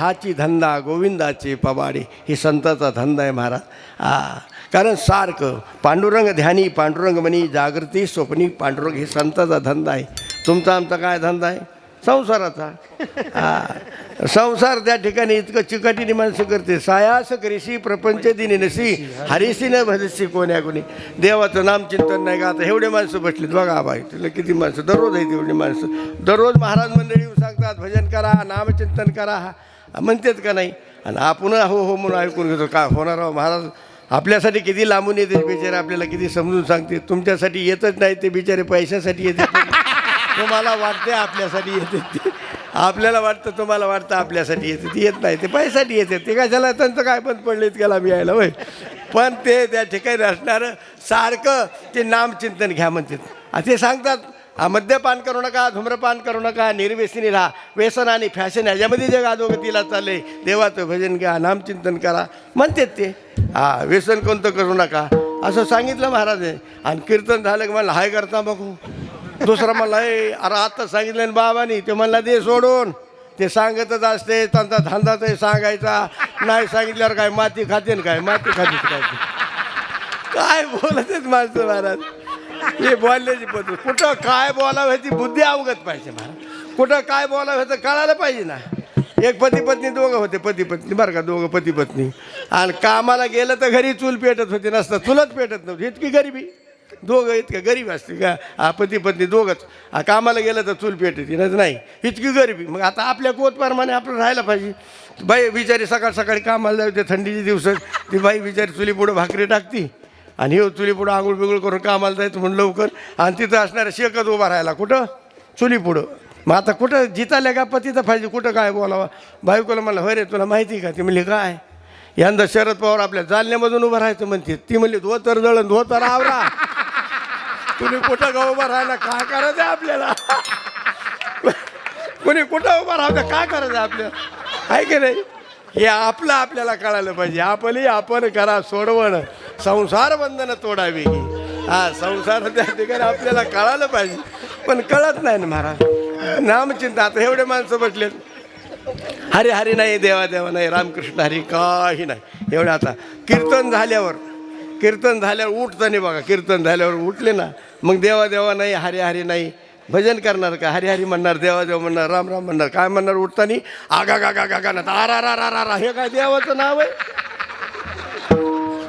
हाची धंदा गोविंदाचे पवाडे. ही संताचा धंदा आहे महाराज. कारण सारखं पांडुरंग ध्यानी पांडुरंग मनी जागृती स्वप्नी पांडुरंग ही संताचा धंदा आहे. तुमचा आमचा काय धंदा आहे? संसाराचा. संसार त्या ठिकाणी इतकं चिकाटीने माणसं करते. सायास करीशी प्रपंच दिनी नसी हरिसी न भजसी कोण्या कोणी. देवाचं नामचिंतन नाही का? आता एवढे माणसं बसलीत बघा बाई, तुला किती माणसं दररोज आहेत एवढी माणसं. दररोज महाराज मंडळी येऊन सांगतात भजन करा नामचिंतन करा म्हणतात का नाही? आणि आपण हो हो म्हणून ऐकून घेतो. काय होणार हो महाराज? आपल्यासाठी किती लांबून येते बिचारे, आपल्याला किती समजून सांगते. तुमच्यासाठी येतच नाही ते बिचारे, पैशासाठी येते. तुम्हाला वाटते आपल्यासाठी येते ते, आपल्याला वाटतं तुम्हाला वाटतं आपल्यासाठी येते ती येत नाही. ते पैशासाठी येते. ते काय झालं त्यांचं काय बंद पडलं इतक्याला मी यायला होय. पण ते त्या ठिकाणी असणारं सारखं ते नामचिंतन घ्या म्हणतात. ते सांगतात मद्यपान करू नका धूम्रपान करू नका निर्व्यसनी राहा. व्यसन आणि फॅशन ह्याच्यामध्ये जे अधोगतीला चालले देवाचं भजन घ्या नामचिंतन करा म्हणतात ते. व्यसन कोणतं करू नका असं सांगितलं महाराज. आणि कीर्तन झालं की मला हाय करता बघू. दुसरा म्हणला अरे आता सांगितलं ना बाबांनी, ते म्हणला दे सोडून. ते सांगतच असते त्यांचा धंदाच आहे सांगायचा. नाही सांगितल्यावर काय माती खाते ना काय माती खाते काय बोलत आहेत माणसं महाराज. हे बोलण्याची पद्धत. कुठं काय बोलावं ह्याची बुद्धी अवगत पाहिजे महाराज. कुठं काय बोलावं ह्याचं कळायला पाहिजे ना. एक पती पत्नी दोघं होते पती पत्नी बरं का, दोघं पती पत्नी. आणि कामाला गेलं तर घरी चूल पेटत होती नसतं चुलत पेटत नव्हती. इतकी गरिबी. दोघं इतकं गरीब असते का पती पत्नी दोघंच. कामाला गेलं तर चूल पेटते नाही इतकी गरिबी. मग आता आपल्या कोतप्रमाणे आपलं राहायला पाहिजे. बाई बिचारी सकाळ सकाळी कामाला जाते थंडीचे दिवस. ती बाई बिचारी चुली पुढं भाकरी टाकती आणि हे चुली पुढं आंघोळ बिंगोळ करून कामाला जायचं म्हणून लवकर. आणि तिथं असणाऱ्या शेकत उभा राहायला कुठं चुली पुढं. मग आता कुठं जिताल्या का पतीचं पाहिजे कुठं काय बोलावं. बायकोला म्हणलं होय रे तुला माहिती का? ती म्हणली काय? यंदा शरद पवार आपल्या जालन्यामधून उभं राहायचं म्हणते. ती म्हणली धोतर दळण धोतर आवरा. कुणी कुठं का उभं राहायला काय करायचं आपल्याला? कुणी कुठं उभं राहायचं काय करायचं आपल्याला आहे की नाही? हे आपलं आपल्याला कळायला पाहिजे. आपण करा सोडवण संसार बंधनं तोडावी. संसार त्या ठिकाणी आपल्याला कळायला पाहिजे पण कळत नाही ना महाराज. नामचिंता आता एवढे माणसं बसलेत. हरे हरे नाही देवा देवा नाही रामकृष्ण हरी काही नाही. एवढं आता कीर्तन झाल्यावर उठताना बघा. कीर्तन झाल्यावर उठले ना मग देवा देवा नाही हरे हरे नाही. भजन करणार का? हरी हरी म्हणणार देवा देवा म्हणणार राम राम म्हणणार. काय म्हणणार उठताना? आगा गा गा गा गा ना आरा रा रा रा रा. हे काय देवाचं नाव आहे?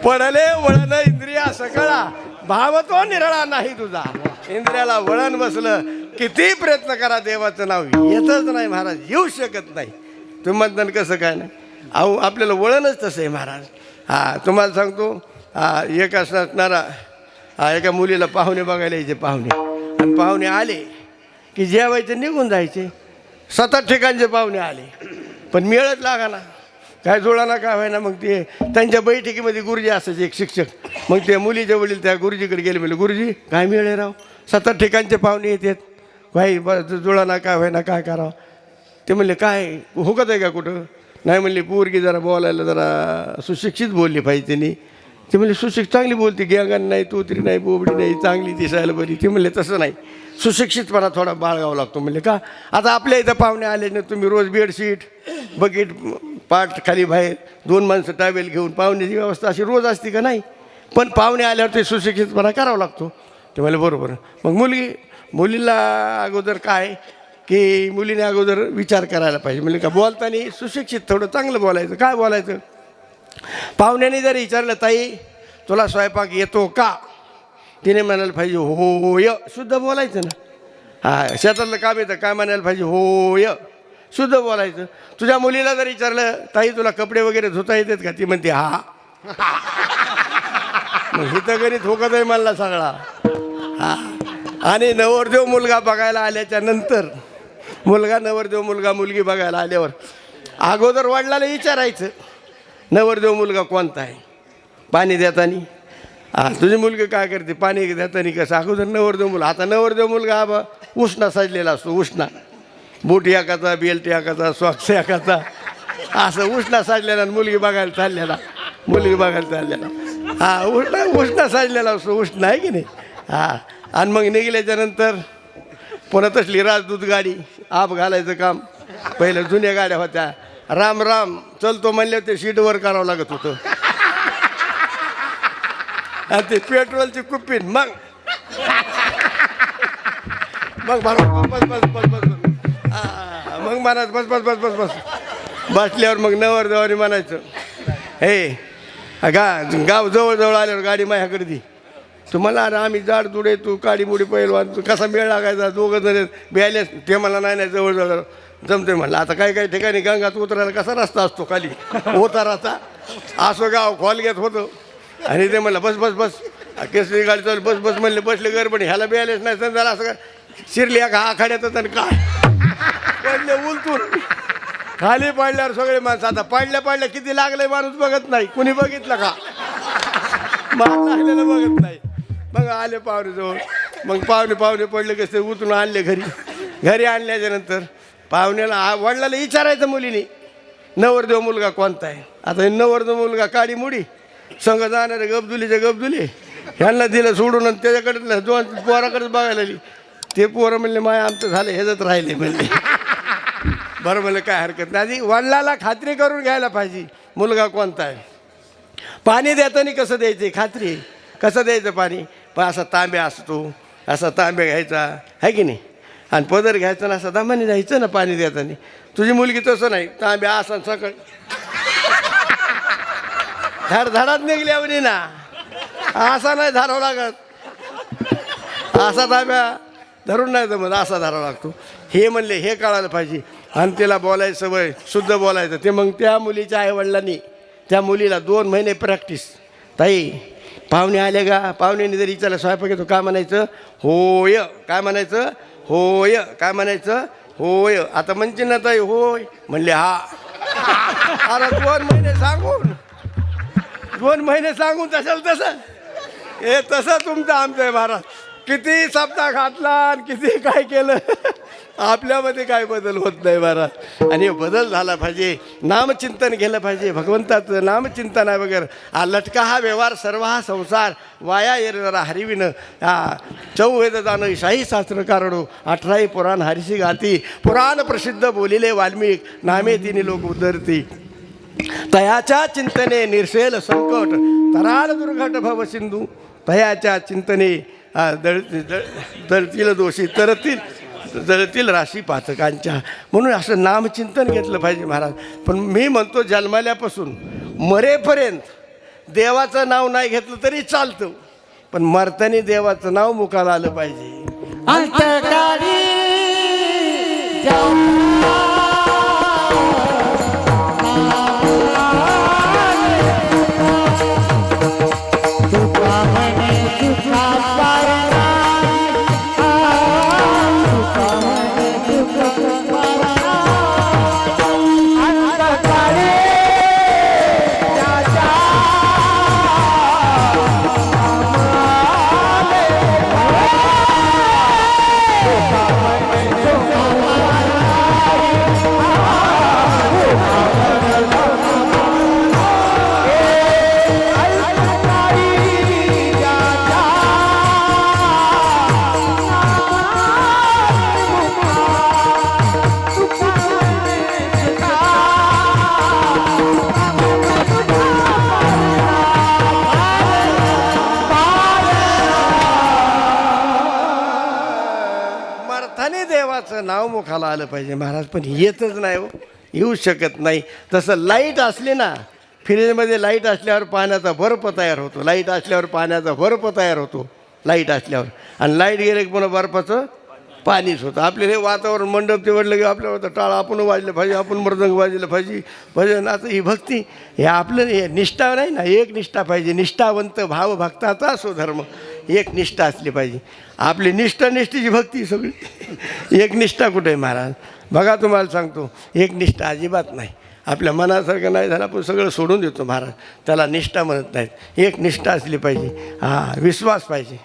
पडले वळण इंद्रिया सकळा भाव तो निरळा नाही तुझा. इंद्रियाला वळण बसलं किती प्रयत्न करा देवाचं नाव येतच नाही महाराज. येऊ शकत नाही. तुम्ही म्हणता कसं काय नाही? अहो आपल्याला वळणच तसं आहे महाराज. तुम्हाला सांगतो एक असणारा एका मुलीला पाहुणे बघायला यायचे पाहुणे. आणि पाहुणे आले की जेवायचे निघून जायचे. 7 ठिकाणचे पाहुणे आले पण मिळत लागा ना काय जुळाना काय व्हायना. मग ते त्यांच्या बैठकीमध्ये गुरुजी असायचे एक शिक्षक. मग ते मुलीचे वडील त्या गुरुजीकडे गेले. म्हणले गुरुजी काय मिळे राव 7 ठिकाणचे पाहुणे येतात काही जुळाना काय व्हायना काय करावं. ते म्हणले काय हुकत आहे का कुठं? नाही म्हणले पोरगी जरा बोलायला जरा सुशिक्षित बोलली पाहिजे त्यांनी. ते म्हणले सुशिक्षित चांगली बोलते गेंगान नाही तोतरी नाही बोबडी नाही चांगली दिसायला बरी. ते म्हणले तसं नाही सुशिक्षितपणा थोडा बाळगावा लागतो. म्हणले का? आता आपल्या इथं पाहुणे आले ना तुम्ही रोज बेडशीट बकेट पाठ खाली बाहेर 2 माणसं टावेल घेऊन पाहुण्याची व्यवस्था अशी रोज असते का? नाही. पण पाहुणे आल्यावर ते सुशिक्षितपणा करावा लागतो. ते म्हणले बरोबर. मग मुलीला अगोदर काय की मुलीने अगोदर विचार करायला पाहिजे. म्हणजे का बोलताना सुशिक्षित थोडं चांगलं बोलायचं. काय बोलायचं? पाहुण्याने जर विचारलं ताई तुला स्वयंपाक येतो का? तिने म्हणायला पाहिजे होय शुद्ध बोलायचं ना. शेतातलं काम येतं काय म्हणायला पाहिजे होय शुद्ध बोलायचं. तुझ्या मुलीला जर विचारलं ताई तुला कपडे वगैरे धुता येतात का? ती म्हणते हा. मग हिथं घरी धोकत आहे मला सगळा. आणि नवरदेव मुलगा बघायला आल्याच्या नंतर नवरदेव मुलगा मुलगी बघायला आल्यावर अगोदर वडिलाला विचारायचं नवरदेव मुलगा कोणता आहे? पाणी देताना तुझी मुलगी काय करते? पाणी देताना कसं? अगोदर नवरदेव मुलगा. आता नवरदेव मुलगा हा उष्णा सजलेला असतो. उष्णा बूट एकाचा बेल्ट एकाचा सॉक्स एकाचा असं उष्णा सजलेला. मुलगी बघायला चाललेला उष्णा सजलेला असतो. उष्णा आहे की नाही? आणि मग निघल्याच्या नंतर पुन्हा तसली राजदूत गाडी आप घालायचं काम. पहिलं जुन्या गाड्या होत्या राम राम चलतो म्हणले ते सीटवर करावं लागत होतं आणि ते पेट्रोलची कुप्पीन मग बस बस बस बस बस मग म्हणायचं बस बस बस बस बस बसल्यावर मग नवरदेवानी म्हणायचं हे गाव जवळजवळ आल्यावर गाडी माझ्याकडे दी तुम्हाला अरे आम्ही जाड जुडे तू काडी मुडी पहिलवान तू कसा मेळ लागायचा दोघं जण बॅलेन्स ते मला नाही जवळजवळ जमते म्हणलं आता काही ठिकाणी गंगात उतरायला कसा रस्ता असतो खाली उताराचा असं गाव खोल घेत होतं आणि ते म्हणलं बस बस बस केसरी गाडी चालू बस बस म्हणले बसले गडबडी ह्याला बॅलेन्स नाही समजा असं काय शिरली का आखाड्यातच आणि काय पडले उलटून खाली पडल्यावर सगळे माणसं आता पडल्या किती लागले माणूस बघत नाही कुणी बघितलं का मान लागलेलं बघत नाही मग आले पाहुणेजवळ मग पाहुणे पडले कसे उतरून आणले घरी आणल्याच्या नंतर पाहुण्याला वडिलाला विचारायचं मुलीने नवरदेव मुलगा कोणता आहे आता नवरदेव मुलगा काडी मुडी संघ जाणारे गबदुले ह्यांना दिलं सोडून आणि त्याच्याकडे दोन पोराकडेच बघायला आली ते पोरं म्हणले माय आमचं झालं ह्याच्यात राहिले म्हणले बरं म्हणलं काय हरकत नाही आधी वडिलाला खात्री करून घ्यायला पाहिजे मुलगा कोणता आहे पाणी देताना कसं द्यायचं खात्री कसं द्यायचं पाणी पण असा तांब्या असतो असा तांब्या घ्यायचा आहे की नाही आणि पदर घ्यायचा ना असं दमाने द्यायचं ना पाणी देताना तुझी मुलगी तसं नाही तांब्या असा सकाळ धडात निघल्यावर ना असा नाही धरावं लागत असा तांब्या धरून नाही जमत असा धरावा लागतो हे म्हणले हे कळायला पाहिजे आणि त्याला बोलायचं सवय शुद्ध बोलायचं ते मग त्या मुलीच्या आईवडिलांनी त्या मुलीला 2 महिने प्रॅक्टिस ताई पाहुणे आले का पाहुण्याने जरी विचारलं स्वयंपाक येतो काय म्हणायचं होय काय म्हणायचं होय काय म्हणायचं होय आता म्हणते ना ताई होय म्हणले हा अरे 2 महिने सांगून तसं हे तसं तुमचं आमचं आहे महाराज किती सप्ताह घातला आणि किती काय केलं आपल्यामध्ये काय बदल होत नाही महाराज आणि बदल झाला पाहिजे नामचिंतन केलं पाहिजे भगवंताचं नामचिंतन आहे वगैरे लटका हा व्यवहार सर्व हा संसार वाया येणारा हरिविनं चौवेद जाणं शाही शास्त्र कारणो 18 पुराण हरिशी गाती पुराण प्रसिद्ध बोलिले वाल्मिक नामे तिने लोक उदरती तयाच्या चिंतने निर्शेल संकट तराळ दुर्घट भव सिंधू तयाच्या चिंतने दळतील दोषी जळतील राशी पातकांच्या म्हणून असं नामचिंतन घेतलं पाहिजे महाराज पण मी म्हणतो जन्माल्यापासून मरेपर्यंत देवाचं नाव नाही घेतलं तरी चालतं पण मरतानी देवाचं नाव मुखाला आलं पाहिजे अंतकाळी देवाचं नाव मुखाला आलं पाहिजे महाराज पण येतच नाही हो येऊ शकत नाही तसं लाईट असली ना फ्रीजमध्ये लाईट असल्यावर पाण्याचा बर्फ तयार होतो लाईट असल्यावर पाण्याचा बर्फ तयार होतो लाईट असल्यावर आणि लाईट गेले की पुन्हा बर्फाचं पाणीच होतं आपले हे वातावरण मंडप तेवढलं की आपल्याला टाळा आपण वाजलं पाहिजे आपण मृदंग वाजलं पाहिजे भजन आता ही भक्ती हे आपलं हे निष्ठा नाही ना एक निष्ठा पाहिजे निष्ठावंत भाव भक्ताचा असो धर्म एक निष्ठा असली पाहिजे आपली निष्ठेची भक्ती सगळी एक निष्ठा कुठे आहे महाराज बघा तुम्हाला सांगतो एक निष्ठा अजिबात नाही आपल्या मनासारखं नाही झालं आपण सगळं सोडून देतो महाराज त्याला निष्ठा म्हणत नाहीत एक निष्ठा असली पाहिजे विश्वास पाहिजे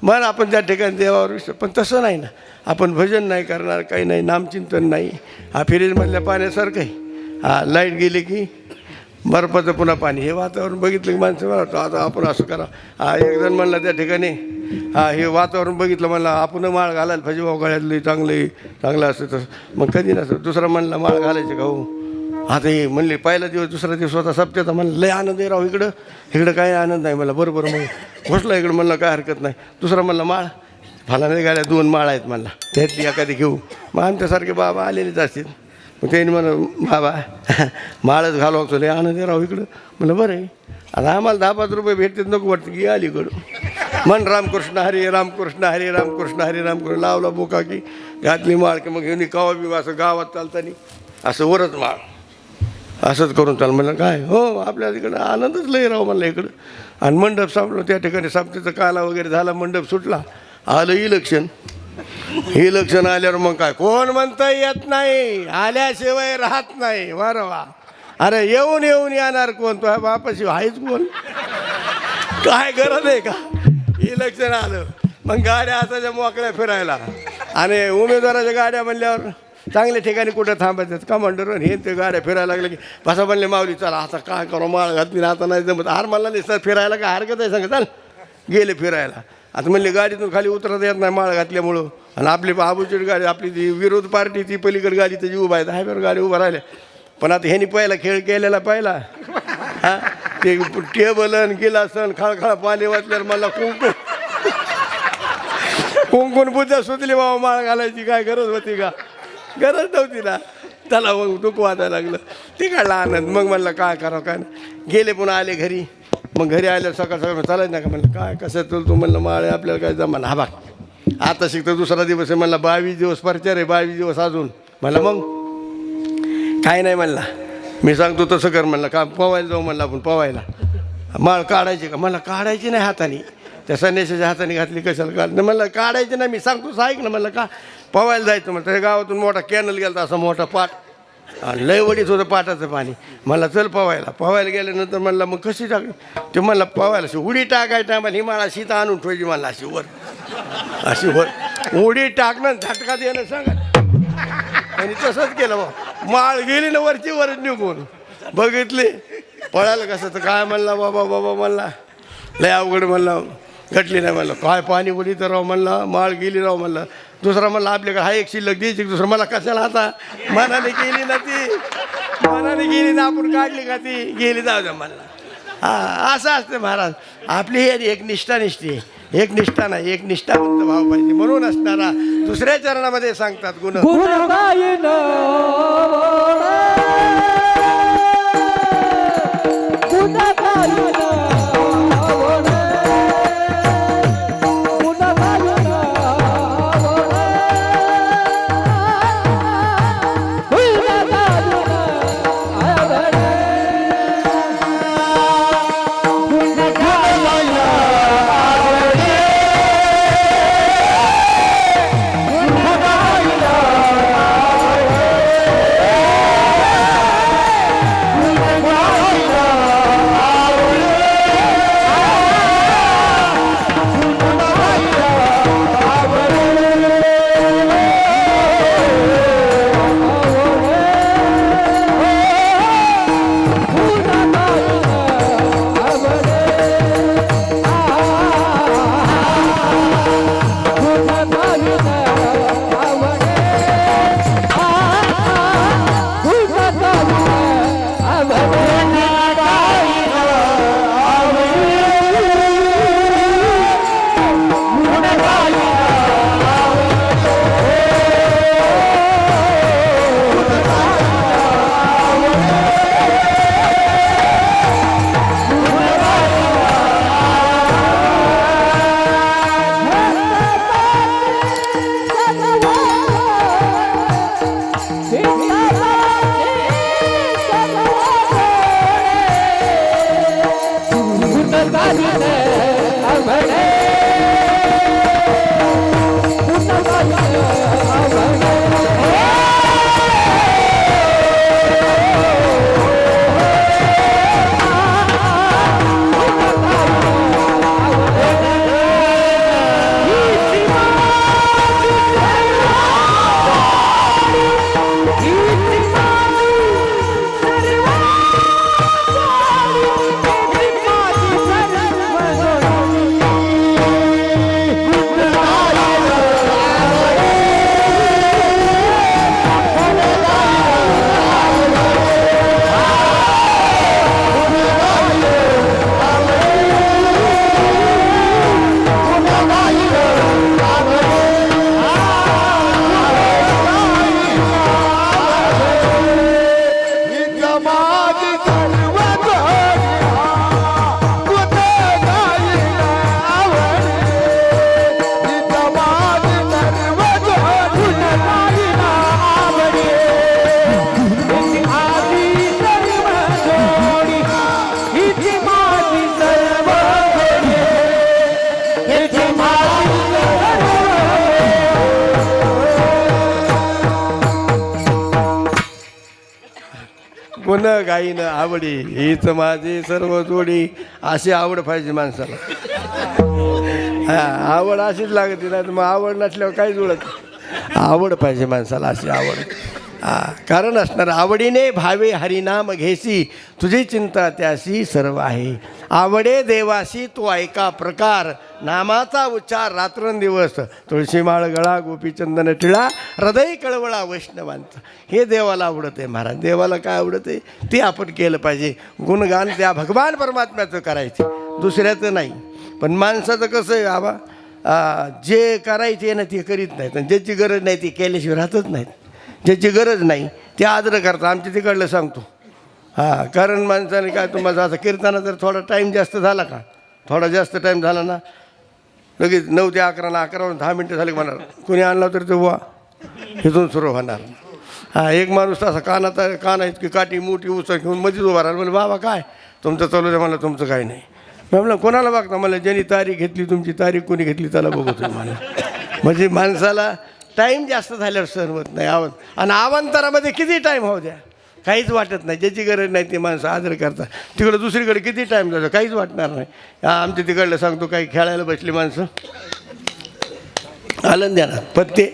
मन आपण त्या ठिकाणी देवावर विश्वास पण तसं नाही ना आपण भजन नाही करणार काही नाही नामचिंतन नाही फ्रीजमधल्या पाण्यासारखं आहे लाईट गेली की बर्फाचं पुन्हा पाणी, हे वातावरण बघितलं की माणसं म्हणतो आता आपण असं करा. हा एक जण म्हणला त्या ठिकाणी, हा हे वातावरण बघितलं म्हणला आपण माळ घालायला पाहिजे भाऊ, गळ्यातलं चांगलं असतं तसं. मग कधी नसतं. दुसरा म्हणला माळ घालायचे का हो. आता हे म्हणले पहिला दिवस दुसरा दिवस होता सप्त्याचा, म्हणलं लय आनंद आहे राव इकडं काय आनंद नाही मला. बरोबर मग घोषला इकडं म्हणलं काय हरकत नाही. दुसरा म्हणला माळ फलाने गाड्या 2 माळ आहेत म्हणला, त्यातली एखादी घेऊ. मग आमच्यासारखे बाबा आलेलेच असतील. मग त्यांनी म्हणा बाबा माळच घालवतो लय आनंद आहे राव इकडं. म्हणलं बरं आहे. आता आम्हाला 10-5 रुपये भेटतात नको वाटतं की अलीकडं. मन रामकृष्ण हरी रामकृष्ण हरी रामकृष्ण हरी रामकृष्ण लावला बोका की घातली माळ की मग घेऊन कवा बी असं गावात चालताना असं वरच माळ असंच करून चाल. म्हणलं काय हो आपल्या तिकडं आनंदच लय राव म्हणलं इकडं. आणि मंडप सापडलो त्या ठिकाणी, सापतीचा काला वगैरे झाला, मंडप सुटला. आलं इलेक्शन आल्यावर मग काय कोण म्हणता येत नाही, आल्याशिवाय राहत नाही. वा अरे येऊन येणार कोण, तो बापाशी आहेच कोण, काय गरज आहे का. इलेक्शन आलं मग गाड्या असायच्या मोकळ्या फिरायला, आणि उमेदवाराच्या गाड्या म्हणल्यावर चांगल्या ठिकाणी कुठं थांबायचं. कमांडर हे ते गाड्या फिरायला लागल्या की बसा म्हणले माऊली चला आता काय करू, माळ घातली ना आता नाही जमत. हार म्हणला नाही सर फिरायला काय हरकत आहे सांगा, चाल गेले फिरायला. आता म्हणले गाडीतून खाली उतरता येत नाही माळ घातल्यामुळं. आणि आपली आबूची गाडी, आपली ती विरोध पार्टी ती पलीकडे गाडी त्याची उभा आहे, हायवेवर गाडी उभा राहिल्या. पण आता ह्यानी पहिला खेळ केलेला पाहिला, हां ते टेबल गिलासन खळखळ पाणी वाचल्यावर मला कुंकून पूजा सुचली बाबा, माळ घालायची काय गरज होती का, गरज नव्हती ना. त्याला मग दुःख वाटायला लागलं. ते काढला आनंद. मग म्हणलं काय करावं काय नाही. गेले पुन्हा आले घरी. मग घरी आल्यावर सकाळ चालायचं ना का म्हणलं काय कसं तू म्हणलं माळे आपल्याला काय जमाना. हा बा आता शिकतो दुसरा दिवस आहे म्हणला, 22 दिवस प्रचार आहे, 22 दिवस अजून. म्हणलं मग काय नाही म्हणला, मी सांगतो तसं कर म्हणलं. का पवायला जाऊ म्हणलं आपण पवायला. माळ काढायची का म्हणलं, काढायची नाही हाताने, त्या संन्यासाच्या हाताने घातली कशाला काढ नाही म्हणलं, काढायची नाही. मी सांगतो ऐक ना म्हणलं, का पवायला जायचं म्हणलं. त्या गावातून मोठा कॅनल गेला असा मोठा पाट, आणि लय वडीच होतं पाटाचं पाणी. मला चल पवायला गेल्यानंतर म्हणलं मग कशी टाक ते म्हणलं पवायला अशी उडी टाकायची टायमाला ही मला शीता आणून ठेवायची मला अशी वर उडी टाकणं झटका देणं सांगा. आणि तसंच केलं बा. माळ गेली ना वरची वरच निघून बघितली पळायला कसं तर काय म्हणला बाबा म्हणला लय अवघड म्हणला, घटली नाही म्हणलं. काय पाणी उडी तर राव म्हणला, माळ गेली राव म्हणलं. दुसरा म्हणलं आपल्याकडे हा एक शिल्लक द्यायची, दुसरं मला कशाला आता मनाने गेली ना ती, मनाने गेली ना आपण काढली का ती गेली जाऊ द्या म्हणला. हा असं असतं महाराज. आपली हे एक निष्ठानिष्ठी, एक निष्ठा नाही, एक निष्ठावंत भाव पाहिजे. म्हणून असणारा दुसऱ्या चरणामध्ये सांगतात गुण गुण गाईन आवडी हीच माझी सर्व जोडी. अशी आवड पाहिजे माणसाला. हा, आवड अशीच लागते नाही तर मग आवड नसल्यावर काही जुळत. आवड पाहिजे माणसाला, अशी आवड. हा, कारण असणार आवडीने भावे हरिनाम घेसी तुझी चिंता त्याशी सर्व आहे. आवडे देवाशी तो ऐका प्रकार नामाचा उच्चार रात्रंदिवस. तुळशी माळ गळा गोपीचंदन टिळा हृदय कळवळा वैष्णवांचा. हे देवाला आवडत आहे महाराज. देवाला काय आवडत आहे ते आपण केलं पाहिजे. गुणगान त्या भगवान परमात्म्याचं करायचं, दुसऱ्याचं नाही. पण माणसाचं कसं आहे बाबा, जे करायचे ना ते करीत नाहीत आणि ज्याची गरज नाही ती केल्याशिवाय राहतच नाहीत. ज्याची गरज नाही ते आदर करता. आमच्या तिकडलं सांगतो. हां, कारण माणसाने काय तुम्हाला असं कीर्तना जर थोडा टाईम जास्त झाला का, थोडा जास्त टाईम झाला ना लगेच 9 ते 11 ना 11 10 मिनटं झाली म्हणणार. कुणी आणला तर तो वा इथून सुरू होणार. हां, एक माणूस असा काना इतकी काठी मोठी उचल घेऊन मध्येच उभा राहिला. म्हणलं बाबा काय तुमचं चालू आहे? मला तुमचं काही नाही. मी म्हणलं कोणाला बघता? मला ज्यांनी तारीख घेतली तुमची तारीख कोणी घेतली त्याला बघतो मला. म्हणजे माणसाला टाईम जास्त झाल्यावर सहन होत नाही. आणि अवांतरामध्ये किती टाईम होऊ द्या काहीच वाटत नाही. ज्याची गरज नाही ते माणसं आदर करतात. तिकडं दुसरीकडे किती टाईम जातो काहीच वाटणार नाही. आमच्या तिकडलं सांगतो, काही खेळायला बसली माणसं आलं द्या ना पत्ते.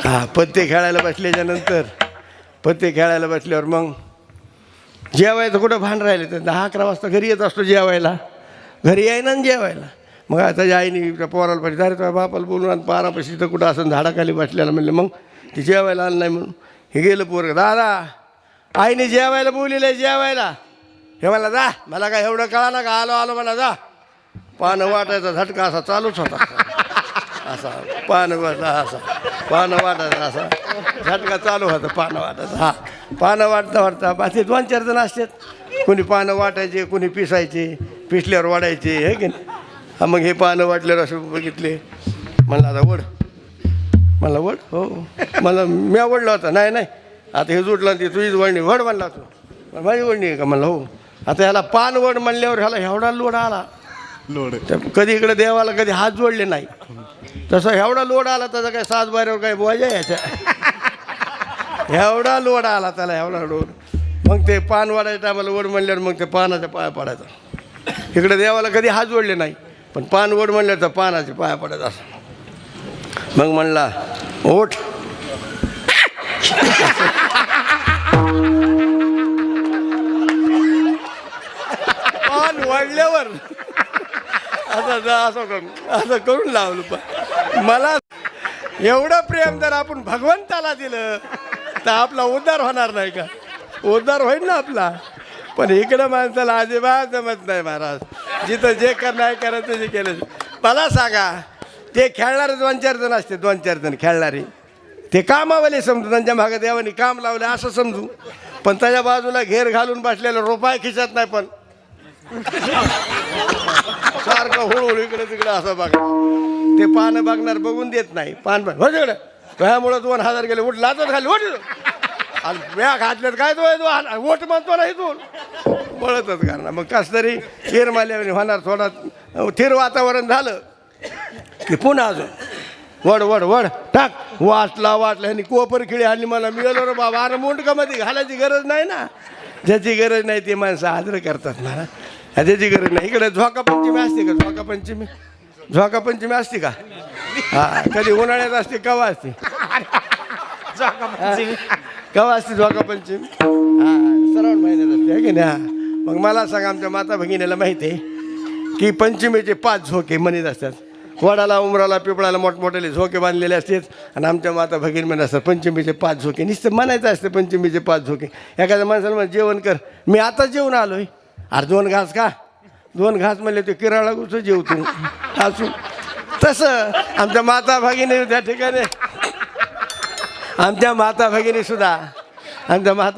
हां, पत्ते खेळायला बसल्याच्यानंतर पत्ते खेळायला बसल्यावर मग जेवायचं कुठं भान राहिले तर 10-11 वाजता घरी येत असतो जेवायला. घरी याय ना जेवायला. मग आता आईने त्या पोराला पाहिजे अरे तुझ्या बापाला बोलून आणि पारापाशी तर कुठं असं झाडाखाली बसलेला म्हणलं. मग ती जेवायला आलं नाही म्हणून हे गेलं पोरं. दादा आईने जेवायला बोलिलं जेवायला. हे मला जा, मला काय एवढं कळा ना का, आलो मला जा. पानं वाटायचा झटका असा चालूच होता. असा पानं वाटा असा पानं वाटायचा असा झटका चालू होता पानं वाटायचा. हा, पानं वाटता बाकी 2-4 जण असतात. कोणी पानं वाटायचे, कोणी पिसायचे, पिसल्यावर वाढायचे हे की नाही. हा, मग हे पानं वाटल्यावर असं बघितले. म्हणलं आता वड, मला वड हो मला मी आवडला होता. नाही आता हे जुटलं ती तुझीच वडणी वड म्हणला तू माझी वडणी आहे का? म्हणलं हो. आता ह्याला पान वड म्हणल्यावर ह्याला एवढा लोड आला. लोड कधी इकडे देवाला कधी हात जोडले नाही. तसं एवढा लोड आला त्याचा काय 7 बाऱ्यावर काय बोजा याच्या. एवढा लोड आला त्याला, एवढा लोड. मग ते पान वाढायच्या टायमाला वड म्हणल्यावर मग ते पानाच्या पाया पडायचा. इकडे देवाला कधी हात जोडले नाही पण पान वड म्हणलं तर पानाचे पाया पडायचा असं. मग म्हणला ओठ. पान वाढल्यावर असं करून लावलं. मला एवढं प्रेम जर आपण भगवंताला दिलं तर आपला उद्धार होणार नाही का? उद्धार होईल ना आपला. पण इकडं माणसाला अजिबात जमत नाही महाराज. जिथं जे नाही करायचं ते केलं. मला सांगा, ते खेळणारे 2-4 जण असते, 2-4 जण खेळणारे ते कामावाले समजू. त्यांच्या मागे देवानी काम लावले असं समजू. पण त्याच्या बाजूला घेर घालून बसलेलं रुपये खिचत नाही. पण सारखं हुळहुळ इकडे तिकडे असं बघा. ते पानं बघणार बघून देत नाही. पान हो तिकडे त्यामुळं 2000 गेले. उठ लाचत खाली ओट आणि व्या घातल्यात काय तो ओट म्हणतो ना इथून पळतच करणार. मग कस तरी खेर माल्यावर होणार. थोडा थिर वातावरण झालं की पुन्हा अजून वड वड वड टाक. वाटला ह्यांनी कोपर खिळी आणली मला मिळालं रे बाबा. अरे मुंडकामध्ये घालायची गरज नाही ना. ज्याची गरज नाही ते माणसं आदर करतात ना. ज्याची गरज नाही. इकडे झोका पंचमी असते का? झोका पंचमी असते का? हा, कधी उन्हाळ्यात असते कवा असते? कवा असते झोका पंचमी? हा, श्रावण महिन्यात असते आहे की नाही. मग मला सांगा, आमच्या माता भगिनीला माहिती आहे की पंचमीचे 5 झोके म्हणत असतात. वडाला उमराला पिपळाला मोठमोठे झोके बांधलेले असतात. आणि आमच्या माता भगिनी म्हणत असतात पंचमीचे 5 झोके. नुसतं म्हणायचं असतं पंचमीचे 5 झोके. एखाद्या माणसाला म्हणा जेवण कर. मी आता जेवण आलोय. अरे 2 घास का? 2 घास म्हणले ते किराळा गुचं जेवतो असून. तसं आमच्या माता भगिनी त्या ठिकाणी आमच्या माता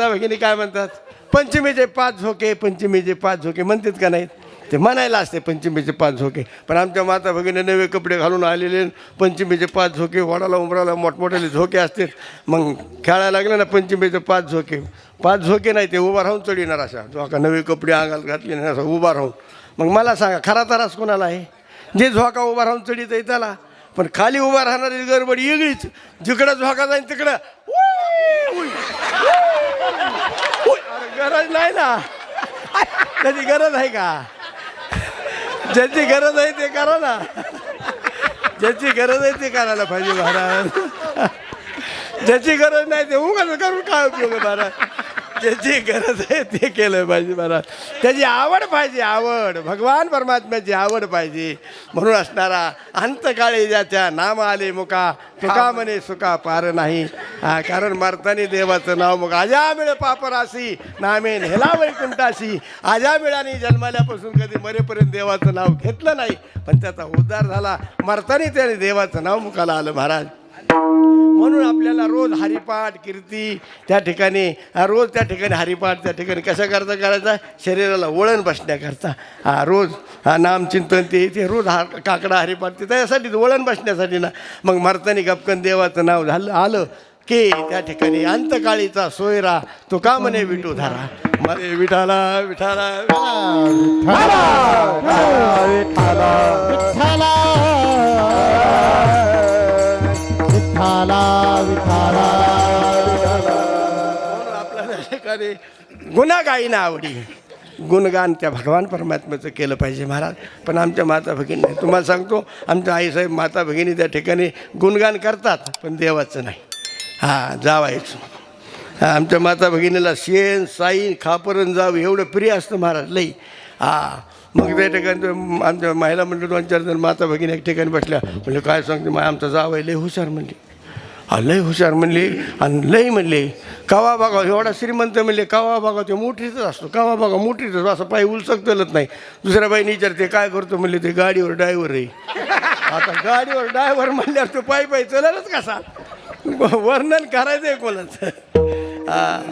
भगिनी काय म्हणतात? पंचमीचे 5 झोके, पंचमीचे 5 झोके म्हणतात का नाहीत? ते म्हणायला असते पंचमीचे 5 झोके. पण आमच्या माता भगिनी नवे कपडे घालून आलेले पंचमीचे 5 झोके. वडाला उमराला मोठमोठे झोके असतात. मग खेळायला लागले ना पंचमीचे 5 झोके. 5 झोके नाही ते उभा राहून चढविणार. अशा झोका नवे कपडे अंगाला घातले नाही असं उभा राहून. मग मला सांगा खरा त्रास कोणाला आहे? जे झोका उभा राहून चढीत आहे त्याला. पण खाली उभा राहणारी गडबड वेगळीच. जिकडं झोका जाईल तिकडं गरज नाही ना, त्याची गरज आहे का? ज्याची गरज आहे ते करा ना, ज्याची गरज आहे ते करायला पाहिजे महाराज. ज्याची गरज नाही ते उगाच करून काय उपयोग आहे महाराज? ज्याची गरज आहे ते केलं पाहिजे महाराज. त्याची आवड पाहिजे, आवड, भगवान परमात्म्याची आवड पाहिजे. म्हणून असणारा अंतकाळी ज्याच्या नाम आले मुका, तुका म्हणे सुका पार नाही. कारण मरतानी देवाचं नाव मग आजा मिळे पापराशी, नामे नेला वैकुंठाशी. आजा मिळानी जन्माल्यापासून कधी मरेपर्यंत देवाचं नाव घेतलं नाही, पण त्याचा उद्धार झाला. मरतानी त्याने देवाचं नाव मुखाला आलं महाराज. म्हणून आपल्याला रोज हरिपाठ कीर्ती त्या ठिकाणी, रोज त्या ठिकाणी हरिपाठ त्या ठिकाणी कशा करता करायचा? शरीराला वळण बसण्याकरता. रोज नामचिंतन ते रोज काकडा हरिपाठ ते त्यासाठी वळण बसण्यासाठी ना. मग मरतानी गपकन देवाचं नाव झालं आलं की त्या ठिकाणी अंतकाळीचा सोयरा तुका म्हणे विठू धारा. मरे विठाला विठाला आपल्या ठिकाणी गुन्हा गाईना आवडी. गुणगान त्या भगवान परमात्म्याचं केलं पाहिजे महाराज. पण आमच्या माता भगिनी नाही. तुम्हाला सांगतो, आमच्या आईसाहेब माता भगिनी त्या ठिकाणी गुणगान करतात, पण देवाचं नाही. जावायचं. आमच्या माता भगिनीला शेण साईन खापरण जावं एवढं प्रिय असतं महाराज, लई. मग त्या ठिकाणी आमच्या महिला म्हणलं 2-4 जण माता भगिनी एक ठिकाणी बसल्या. म्हणजे काय सांगते, आमचा जावं लई हुशार म्हणली. लई हुशार म्हणले. आणि लई म्हणले कवा बघा एवढा श्रीमंत म्हणले, कवा बघा ते मोठीतच असतो, कवा बघा मोठीतच असं पायी उलसक चलत नाही. दुसऱ्या बाईने विचारते काय करतो म्हणले, ते गाडीवर ड्रायव्हर आहे. आता गाडीवर ड्रायव्हर म्हणल्यावर तो पायी चलतच कसा? वर्णन करायचं आहे कोणाचं?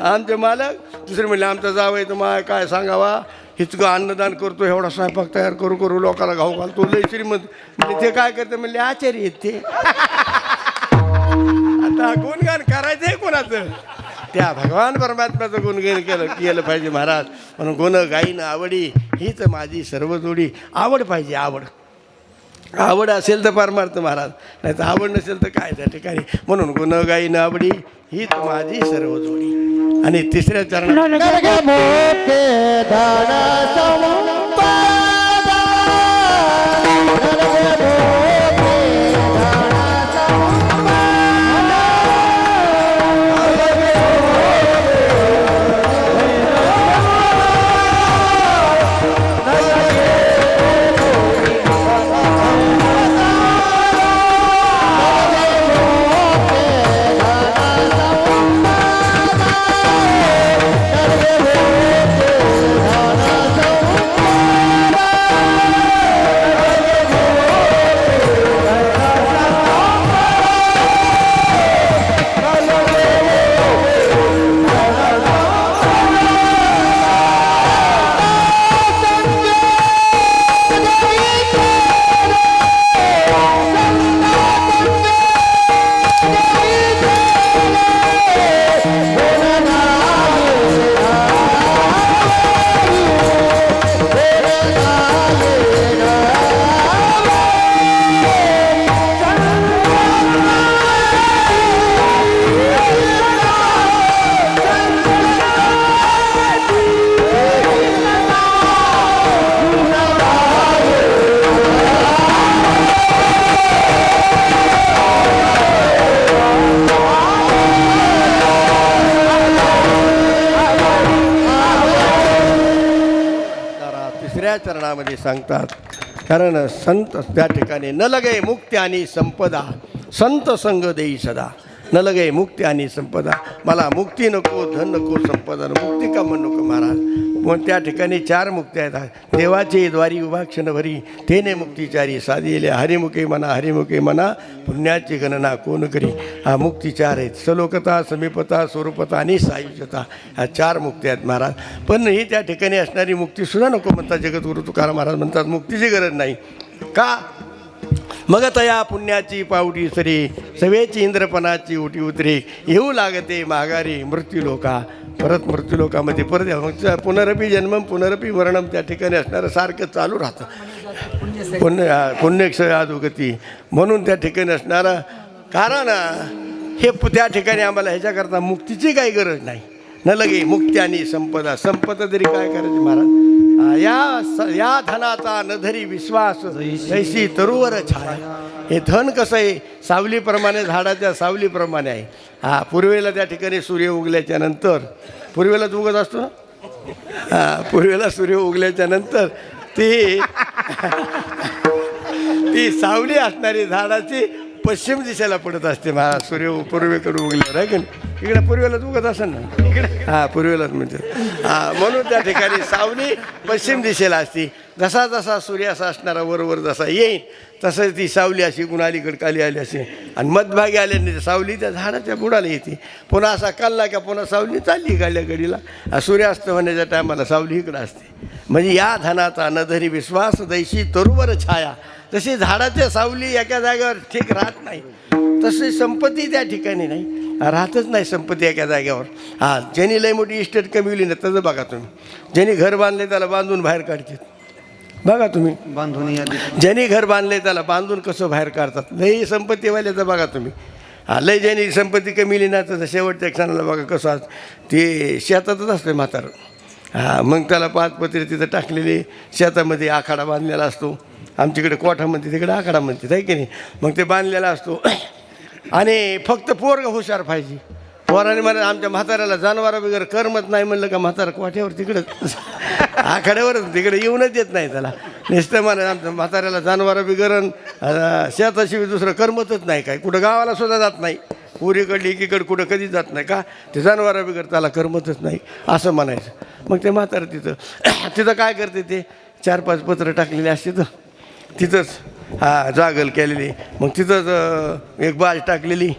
आमचे मालक दुसरे म्हणले आमचा जावं तर मग काय सांगावा, इतकं अन्नदान करतो, एवढा स्वयंपाक तयार करू लोकांना घाऊ घालतो, लई श्रीमंत. म्हणजे ते काय करते म्हणले आचार्य आहेत ते. आता गुणगान करायचं आहे कोणाचं? त्या भगवान परमात्म्याचं गुणगान केलं पाहिजे महाराज. म्हणून गुण गाईनं आवडी हीच माझी सर्व जोडी. आवड पाहिजे, आवड असेल तर परमार्थ महाराज, नाही तर आवड नसेल तर काय त्या ठिकाणी. म्हणून गुण गाईनं आवडी हीच माझी सर्व जोडी. आणि तिसऱ्या चरणात चरणामध्ये सांगतात. कारण संत त्या ठिकाणी न लगे मुक्ती आणि संपदा, संत संग देई सदा. न लगे मुक्ती आणि संपदा. मला मुक्ती नको, धन नको, संपदा नको. मुक्ती का म्हणू नको महाराज? मग त्या ठिकाणी 4 मुक्ती आहेत. देवाचे द्वारी उभा क्षणभरी तेने मुक्तीचारी साधिले. हरिमुखे म्हणा पुण्याची गणना कोण करी. हा मुक्ती 4 आहेत. सलोकता, समीपता, स्वरूपता आणि सायुज्यता. ह्या 4 मुक्ती आहेत महाराज. पण ही त्या ठिकाणी असणारी मुक्तीसुद्धा नको म्हणतात जगद्गुरु तुकाराम महाराज. म्हणतात मुक्तीची गरज नाही का? मग तया पुण्याची पावटी सरी, सवेची इंद्रपणाची उटी उतरी. येऊ लागते माघारी मृत्यूलोका. परत मृत्यूलोकामध्ये परत मग पुनरपी जन्मम पुनरपी वर्णम त्या ठिकाणी असणारं सारखं चालू राहतं. पुण्यक्षयादुगती. म्हणून त्या ठिकाणी असणारं कारण हे त्या ठिकाणी आम्हाला ह्याच्याकरता मुक्तीची काही गरज नाही. न लगे मुक्त्यानी संपदा. संपदा तरी काय करायची महाराज? या धनाचा न धरी विश्वास जैसी तरुवर छाया. हे धन कसं आहे? सावलीप्रमाणे, झाडाच्या सावलीप्रमाणे आहे. पूर्वेला त्या ठिकाणी सूर्य उगल्याच्या नंतर, पूर्वेलाच उगत असतो ना, पूर्वेला सूर्य उगल्याच्या नंतर ती सावली असणारी झाडाची पश्चिम दिशेला पडत असते. सूर्य पूर्वेकडे उगल्यावर आहे की नाही? इकडे पूर्वेलाच उगत असेल ना, इकडे पूर्वेलाच म्हणते. म्हणून त्या ठिकाणी सावली पश्चिम दिशेला असते. जसा जसा सूर्य असा असणारा वरवर जसा येईल तसं ती सावली अशी कुणालीकडे खाली आली असे आणि मध्यभागी आल्याने सावली त्या झाडाच्या बुडाला येते. पुन्हा असा कल्ला का पुन्हा सावली चालली गाडल्या घडीला. सूर्यास्त होण्याच्या टायमाला सावली इकडं असते. म्हणजे या धनाचा नधरी विश्वास दैशी तरुवर छाया. तशी झाडाच्या सावली एका जागेवर ठीक राहत नाही, तशी संपत्ती त्या ठिकाणी नाही, राहतच नाही संपत्ती एका जागेवर. ज्यांनी लई मोठी इस्टेट कमी ना तसं बघा तुम्ही. ज्यांनी घर बांधले त्याला बांधून बाहेर काढतात. बघा तुम्ही, बांधून ज्यांनी घर बांधले त्याला बांधून कसं बाहेर काढतात. लई संपत्तीवाल्याचं बघा तुम्ही. लई ज्यांनी संपत्ती कमी ना तर शेवटच्या क्षणाला बघा कसं ते शेतातच असते म्हातारं. मग त्याला 5 पत्रे तिथं टाकलेले, शेतामध्ये आखाडा बांधलेला असतो. आमच्याकडे कोठा म्हणते, तिकडे आखाडा म्हणते, आहे की नाही? मग ते बांधलेला असतो आणि फक्त पोरग हुशार पाहिजे. पोराने म्हणा आमच्या म्हाताऱ्याला जनावरं वगैरे करमत नाही. म्हणलं का म्हातारा कोठ्यावर तिकडं आखाड्यावरच, तिकडे येऊनच देत नाही त्याला. नुसतं म्हणा आमच्या म्हाताऱ्याला जनावरं बिगरण शेताशिवाय दुसरं करमतच नाही. काय कुठं गावाला सुद्धा जात नाही, पुरीकडली एकीकडे कुठं कधीच जात नाही. का ते जनावरं बिगर त्याला करमतच नाही असं म्हणायचं. मग ते म्हातारं तिथं काय करते, ते 4-5 पत्र टाकलेले असते तर तिथंच जागल केलेली. मग तिथंच एक बाज टाकलेली,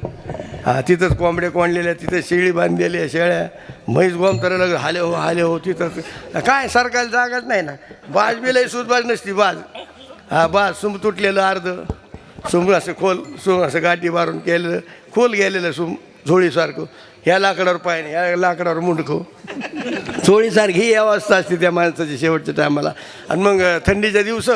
तिथंच कोंबड्या कोंडलेल्या, तिथं शेळी बांधलेल्या, शेळ्या म्हैस गोमतराला हाले हो तिथंच. काय सरकारला जागाच नाही ना. बाज बिलाही सुदबाज नसती. बाज सुम तुटलेलं अर्ध सुम असं खोल असं गाठी मारून केलेलं खोल गेलेलं सुम झोळीसारखं. ह्या लाकडावर पायने, ह्या लाकडावर मुंडकं, झोळीसारखी ही अवस्था असते त्या माणसाची शेवटच्या टायमाला. आणि मग थंडीच्या दिवस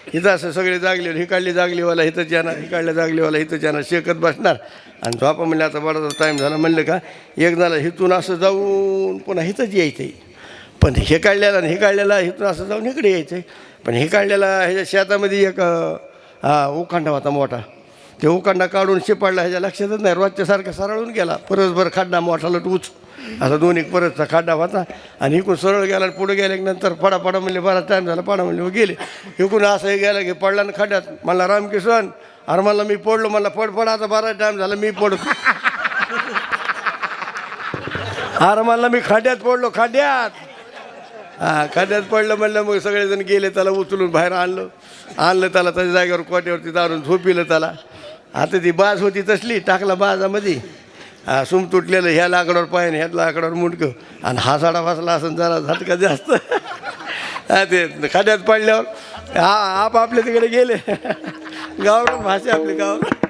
इथं असं सगळे जागलेलं, हिकाडली जागलीवाला इथंच येणार, हिकाडल्या जागलीवाला इथंच येणार, शेकत बसणार. आणि झोपा म्हणले आता बराच टाईम झाला. म्हणलं का एक झालं इथून असं जाऊन पुन्हा इथंच यायचं आहे. पण हे काढल्याला आणि हे काढल्याला इथून असं जाऊन इकडे यायचं आहे. पण हे काढल्याला ह्याच्या शेतामध्ये एक उखांडा होता मोठा. ते उखांडा काढून शिपाडला, ह्याच्या लक्षातच नाही. रोजच्यासारखा सरळून गेला. परसभर खड्डा मोठा लटूच असा 2-1 परतचा खड्डा होता. आणि इकडून सरळ गेला, पुढे गेल्यानंतर पडा म्हणले बराच टाईम झाला, पडा म्हणले गेले. इकडून असं गेलं की पडला ना खड्ड्यात. मला रामकिसन अरे मला मी पडलो, मला पड आता बराच टाईम झाला मी पडतो. अरे मला मी खड्ड्यात पडलो, खड्ड्यात पडलं. म्हणलं मग सगळेजण गेले, त्याला उचलून बाहेर आणलं त्याला त्याच्या जागेवर कोट्यावरती दारून झोपिलं त्याला. आता ती बाज होती तसली, टाकला बाजामध्ये, सुम तुटलेलं, ह्या लाकडावर पायन, ह्या लाकडावर मुंडकं. आणि हा साडा वाचला असं जरा झटका जास्त. ते खड्ड्यात पडल्यावर आपल्या तिकडे गेले, गावरान भाषा आपली गावात.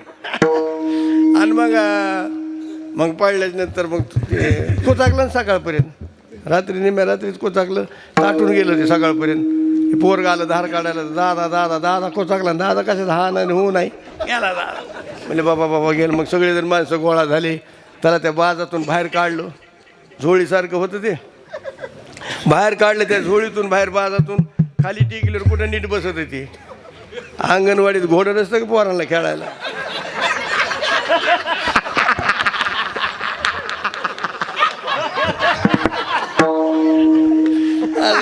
आणि मग पडल्याच्या नंतर मग ते कोचाकलं ना सकाळपर्यंत. निम्या रात्रीच कोचाकलं, ताटून गेलं ते सकाळपर्यंत. पोरग आलं धार काढायला, दादा कोचाकला. दादा कशाचा हा नाही हो नाही गेला दादा. म्हणजे बाबा गेलं. मग सगळेजण माणसं गोळा झाले, त्याला त्या बाजातून बाहेर काढलं. झोळीसारखं होतं ते, बाहेर काढलं. त्या झोळीतून बाहेर बाजातून खाली टिकल्यावर कुठं नीट बसत होती. अंगणवाडीत घोडं नसतं का पोरांना खेळायला.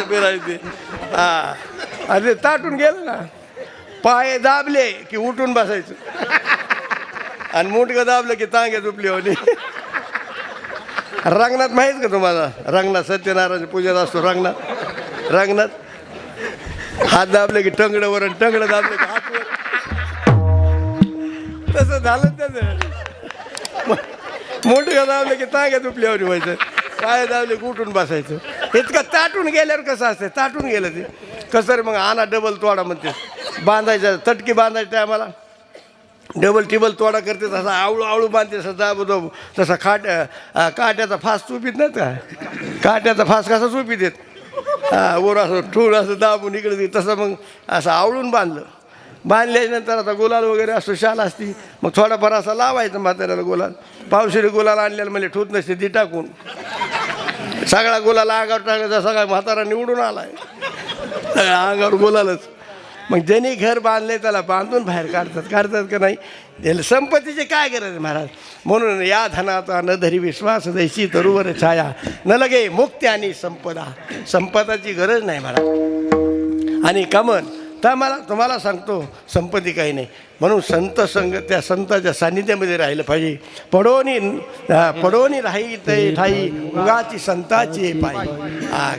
फिरायचे अरे ताटून गेलं ना, पाय दाबले की उठून बसायचं. आणि मुंडकं दाबलं की तांग्या झोपली होती. रंगणात माहीत का तुम्हाला? रंगणात सत्यनारायण पूजेत असतो. रंगणात हात दाबले की टंगडं आणि टंगडं दाबले की हात वर. तसं झालं त्याचं. मुंडकं दाबलं की तांग्या झोपल्यावर व्हायचं, पाय दाबले की उठून बसायचं. इतकं ताटून गेल्यावर कसं असतं, ताटून गेलं ते कसं रे. मग आणा डबल तोडा म्हणते, बांधायचं तटकी बांधायचं टायमाला डबल टिबल तोडा करते. तसा आवळू बांधते, तसं दाबू तसा काट्याचा फास चुपीत नाही का, काट्याचा फास कसा चुपीत येत वर असं ठूळ असं दाबून इकडे. तसं मग असं आवळून बांधल्यानंतर आता गुलाल वगैरे असतो, शाल असती. मग थोडाफार असा लावायचं म्हाताऱ्याला गुलाल. पावशेरी गुलाल आणलेला म्हणजे ठूत नसते ती टाकून सगळा गुलाल अंगावर टाकायचा, सगळा म्हातारा निवडून आलाय, सगळा अंगावर गुलालच. मग ज्यांनी घर बांधले त्याला बांधून बाहेर काढतात का नाही? त्याला संपत्तीची काय गरज आहे महाराज? म्हणून या धनाचा न धरी विश्वास दैशी तरुवर छाया, न लगे मुक्ती आणि संपदा. संपदाची गरज नाही महाराज. आणि कमन तर तुम्हाला सांगतो संपत्ती काही नाही. म्हणून संत संग त्या संताच्या सान्निध्यामध्ये राहिलं पाहिजे. पडोनी राही ते ठाई उगाची संताची पायी.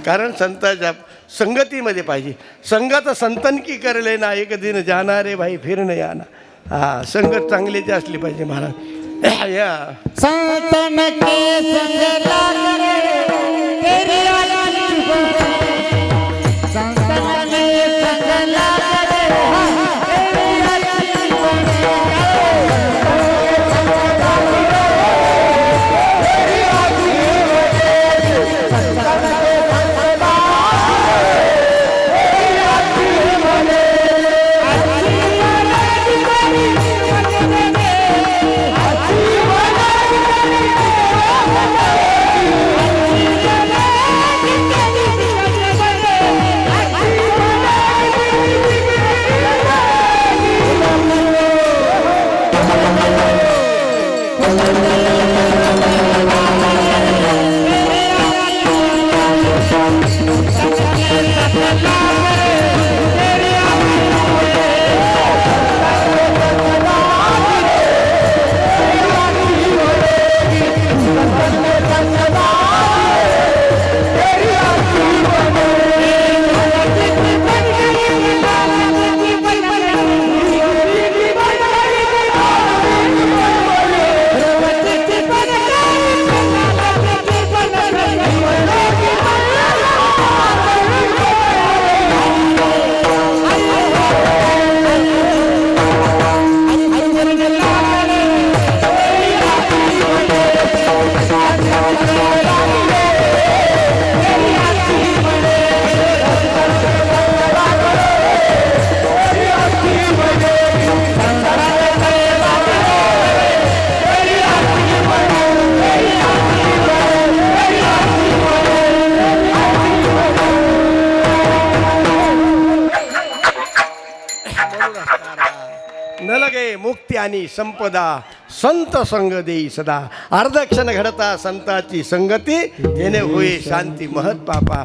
कारण संताच्या संगतीमध्ये पाहिजे. संगत संतन की करले ना एक दिन जाणारे भाई फिर न याना. संगत चांगलीची असली पाहिजे महाराज. या संतन के संग लागले तेरी वाली संतन के संग लागले तेरी न लगे मुक्ती आणि संपदा संत संग देई सदा. अर्धक्षण घडता संताची संगती येणे होई शांती महत पापा.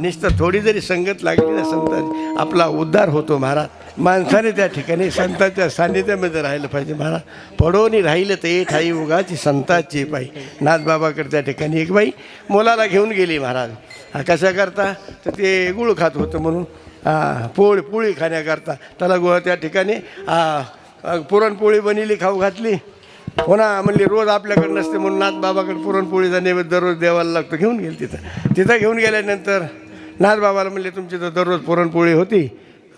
नुसतं थोडी जरी संगत लागली ना संताची आपला उद्धार होतो महाराज. माणसाने त्या ठिकाणी संतांच्या सान्निध्यामध्ये राहिलं पाहिजे महाराज. पडोनी राहिलं तर ठाई उगाची संताची बाई. नाथबाबाकडे त्या ठिकाणी एक बाई मुलाला घेऊन गेली महाराज. कशा करता तर ते गुळ खात होतं म्हणून पोळी खाण्याकरता त्याला त्या ठिकाणी पुरणपोळी बनवली खाऊ घातली. पुन्हा म्हणली रोज आपल्याकडे नसते म्हणून नाथबाबाकडे पुरणपोळीचा नैवेद्य दररोज द्यावायला लागतो. घेऊन गेली तिथं घेऊन गेल्यानंतर नाथबाबाला म्हणले तुमची तर दररोज पुरणपोळी होती,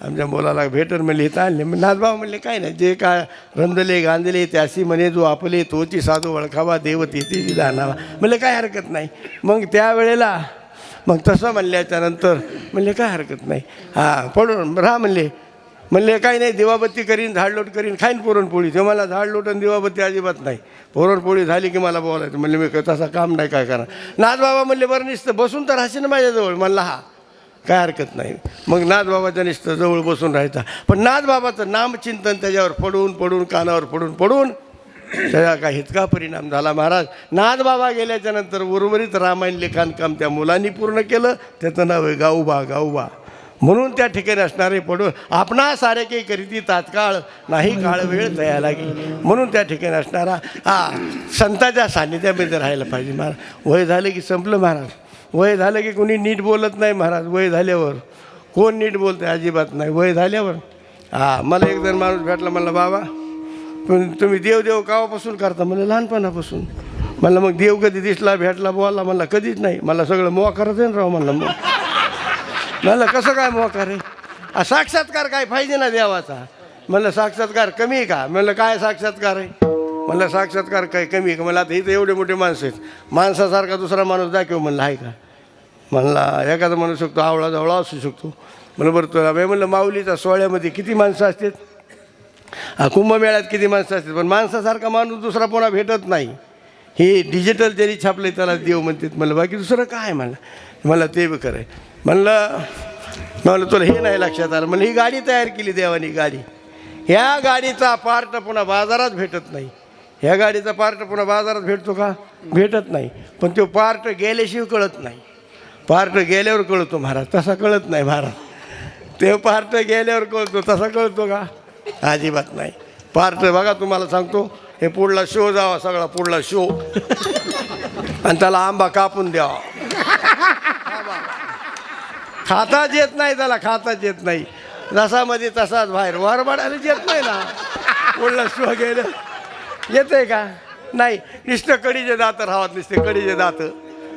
आमच्या मुलाला भेटन म्हणले इथं आणले. नाथबाबा म्हणले काय नाही, जे काय रंधले गांधले त्याशी म्हणे जो आपले तोची साधू वळखावा देव तेथे जाणावा. म्हणले काय हरकत नाही. मग त्यावेळेला मग तसं म्हणल्याच्यानंतर म्हणले काय हरकत नाही, पडून राहा म्हणले काही नाही, दिवाबत्ती करीन झाडलोट करीन खाईन पुरणपोळी. ते मला झाडलोट आणि दिवाबत्ती अजिबात नाही, पुरणपोळी झाली की मला बोलायचं. म्हणले मी तसं काम नाही काय करा. नाथबाबा म्हणले बरं नुसतं बसून तर राहायचं ना माझ्याजवळ. म्हणला काय हरकत नाही. मग नाथबाबाच्या नुसतं जवळ बसून राहायचा. पण नाथबाबाचं नामचिंतन त्याच्यावर पडून कानावर पडून त्याचा काय इतका परिणाम झाला महाराज. नाथबाबा गेल्याच्या नंतर उर्वरित रामायण लिखाणकाम त्या मुलांनी पूर्ण केलं. त्याचं नाव आहे गाऊबा. म्हणून त्या ठिकाणी असणारे पडून आपणा सारे काही करीती तात्काळ नाही काळ वेळ तया लागी. म्हणून त्या ठिकाणी असणारा संताच्या सान्निध्यामध्ये राहायला पाहिजे महाराज. वय झालं की संपलं महाराज. वय झालं की कोणी नीट बोलत नाही महाराज. वय झाल्यावर कोण नीट बोलतं अजिबात नाही. वय झाल्यावर मला एक जण माणूस भेटला. म्हणलं बाबा तुम्ही देव कावापासून करता? म्हणलं लहानपणापासून. म्हणलं मग देव कधी दिसला भेटला बोलला? म्हणलं कधीच नाही. मला सगळं मोकारच आहे ना राव. म्हणलं कसं काय मोकार आहे? साक्षात्कार काय पाहिजे ना देवाचा. म्हणलं साक्षात्कार कमी आहे का? म्हणलं काय साक्षात्कार आहे? म्हणलं साक्षात्कार काय कमी आहे का? मला आता इथं एवढे मोठे माणसं आहेत, माणसासारखा दुसरा माणूस दाखव. म्हणलं आहे का? म्हणला एखादा म्हणू शकतो आवळा जवळा असू शकतो. म्हणलं बरं तुला म्हणलं माऊलीच्या सोहळ्यामध्ये किती माणसं असतात, कुंभमेळ्यात किती माणसं असतात, पण माणसासारखा माणूस दुसरा पुन्हा भेटत नाही. हे डिजिटल जरी छापले त्याला देव म्हणतात. म्हणलं बाकी दुसरं काय म्हणलं, मला ते बी कराय म्हणलं तुला हे नाही लक्षात आलं. म्हणलं ही गाडी तयार केली देवानी गाडी, ह्या गाडीचा पार्ट पुन्हा बाजारात भेटत नाही. ह्या गाडीचा पार्ट पुन्हा बाजारात भेटतो का, भेटत नाही. पण तो पार्ट गेल्याशिवाय कळत नाही. पार्ट गेल्यावर कळतो महाराज, तसा कळत नाही महाराज. ते पार्ट गेल्यावर कळतो, तसा कळतो का, अजिबात नाही. पार्ट बघा तुम्हाला सांगतो, हे पुढला शो जावा सगळा पुढला शो आणि त्याला आंबा कापून द्यावा. खाताच येत नाही त्याला, खाताच येत नाही. रसामध्ये तसाच बाहेर वरबडायलाच येत नाही ना. पुढला शो गेलं येते का, नाही. नुसतं कडीचे दात राहावत, नुसते कडीचे दात.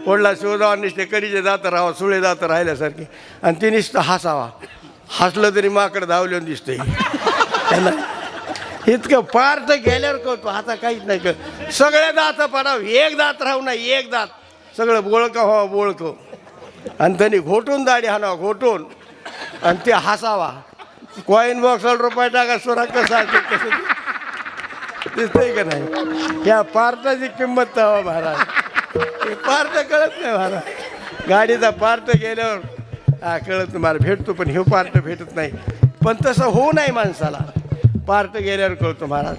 पुढला शो जावा नुसते कडीचे दात राहावं, सुळे दात राहिल्यासारखे. आणि ते नुसतं हसावा, हसलं तरी माकड धावल्यावर दिसते. इतकं पार्ट गेल्यावर कळतो. आता काहीच नाही कळत. सगळे दात पडावं, एक दात राहू नाही, एक दात सगळं बोळकं व्हावं, बोळकं. आणि त्यांनी घोटून दाढी हाणावं, घोटून. आणि ते हसावा. कॉईन बॉक्सला रुपये टाका, सुरा कसा कसं दिसतंय का नाही. या पार्टाची किंमत हवा महाराज. हे पार्ट कळत नाही महाराज. गाडीचा पार्ट गेल्यावर कळत मला भेटतो, पण हे पार्ट भेटत नाही. पण तसं होऊ नाही माणसाला. पार्ट गेल्यावर कळतो महाराज,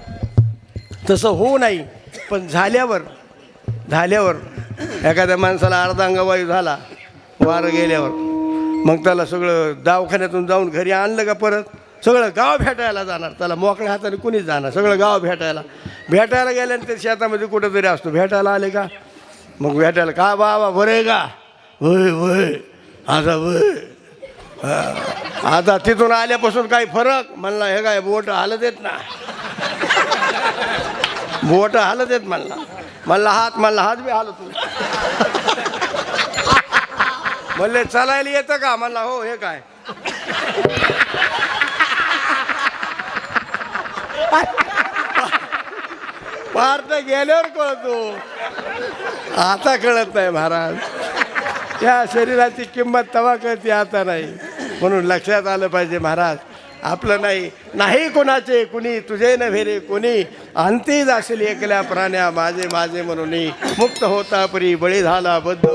तसं होऊ नाही. पण झाल्यावर एखाद्या माणसाला अर्धांगवायू झाला वारं गेल्यावर, मग त्याला सगळं दवाखान्यातून जाऊन घरी आणलं का परत सगळं गाव भेटायला जाणार. त्याला मोकळ्या हाताने कुणीच जाणार, सगळं गाव भेटायला गेल्यानंतर शेतामध्ये कुठंतरी असतो. भेटायला आले का मग भेटायला, का बाबा बरं आहे का, होय होय आता होय. आता तिथून आल्यापासून काही फरक, म्हणला हे काय बोट हालत येत ना, बोट हालत येत म्हणला हात बी हालत. म्हणले चालायला येतं का, म्हणला हो. हे काय पार्ट गेल्यावर कळतो, आता कळत नाही महाराज. त्या शरीराची किंमत तवा कळते, आता नाही. म्हणून लक्षात आलं पाहिजे महाराज, आपलं नाही कोणाचे कुणी, तुझे नव्हे रे कोणी. अंती जाशील एकल्या प्राण्या माझे माझे म्हणून. मुक्त होता परी बळी झाला बद्ध,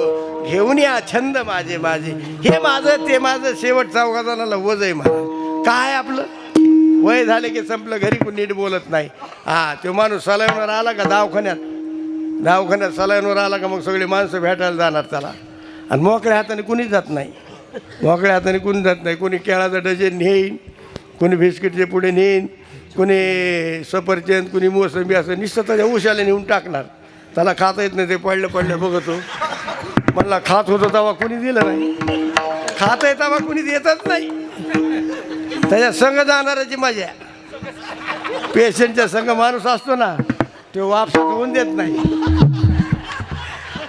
घेऊन या छंद माझे माझे. हे माझं ते माझं, शेवट चौघाजणाला वज आहे महाराज. काय आपलं वय झाले की संपलं, घरी कोणी नीट बोलत नाही. तो माणूस सलाईनवर आला का दवाखान्यात सलाईनवर आला का मग सगळी माणसं भेटायला जाणार त्याला. आणि मोकळ्या हाताने कुणीच जात नाही, कोणी केळाचा डझन नेईन, कोणी बिस्किटचे पुढे नेईन, कोणी सफरचंद, कोणी मोसंबी, असं निश्चित त्याच्या उशाला नेऊन टाकणार. त्याला खाता येत नाही, ते पडलं बघतो. म्हणला खात होतो तेव्हा कुणी दिलं नाही, खाता येत तेव्हा कुणी देतच नाही. त्याच्या संघ जाणाराची मजा. पेशंटच्या संघ माणूस असतो ना, तो वापस होऊन देत नाही.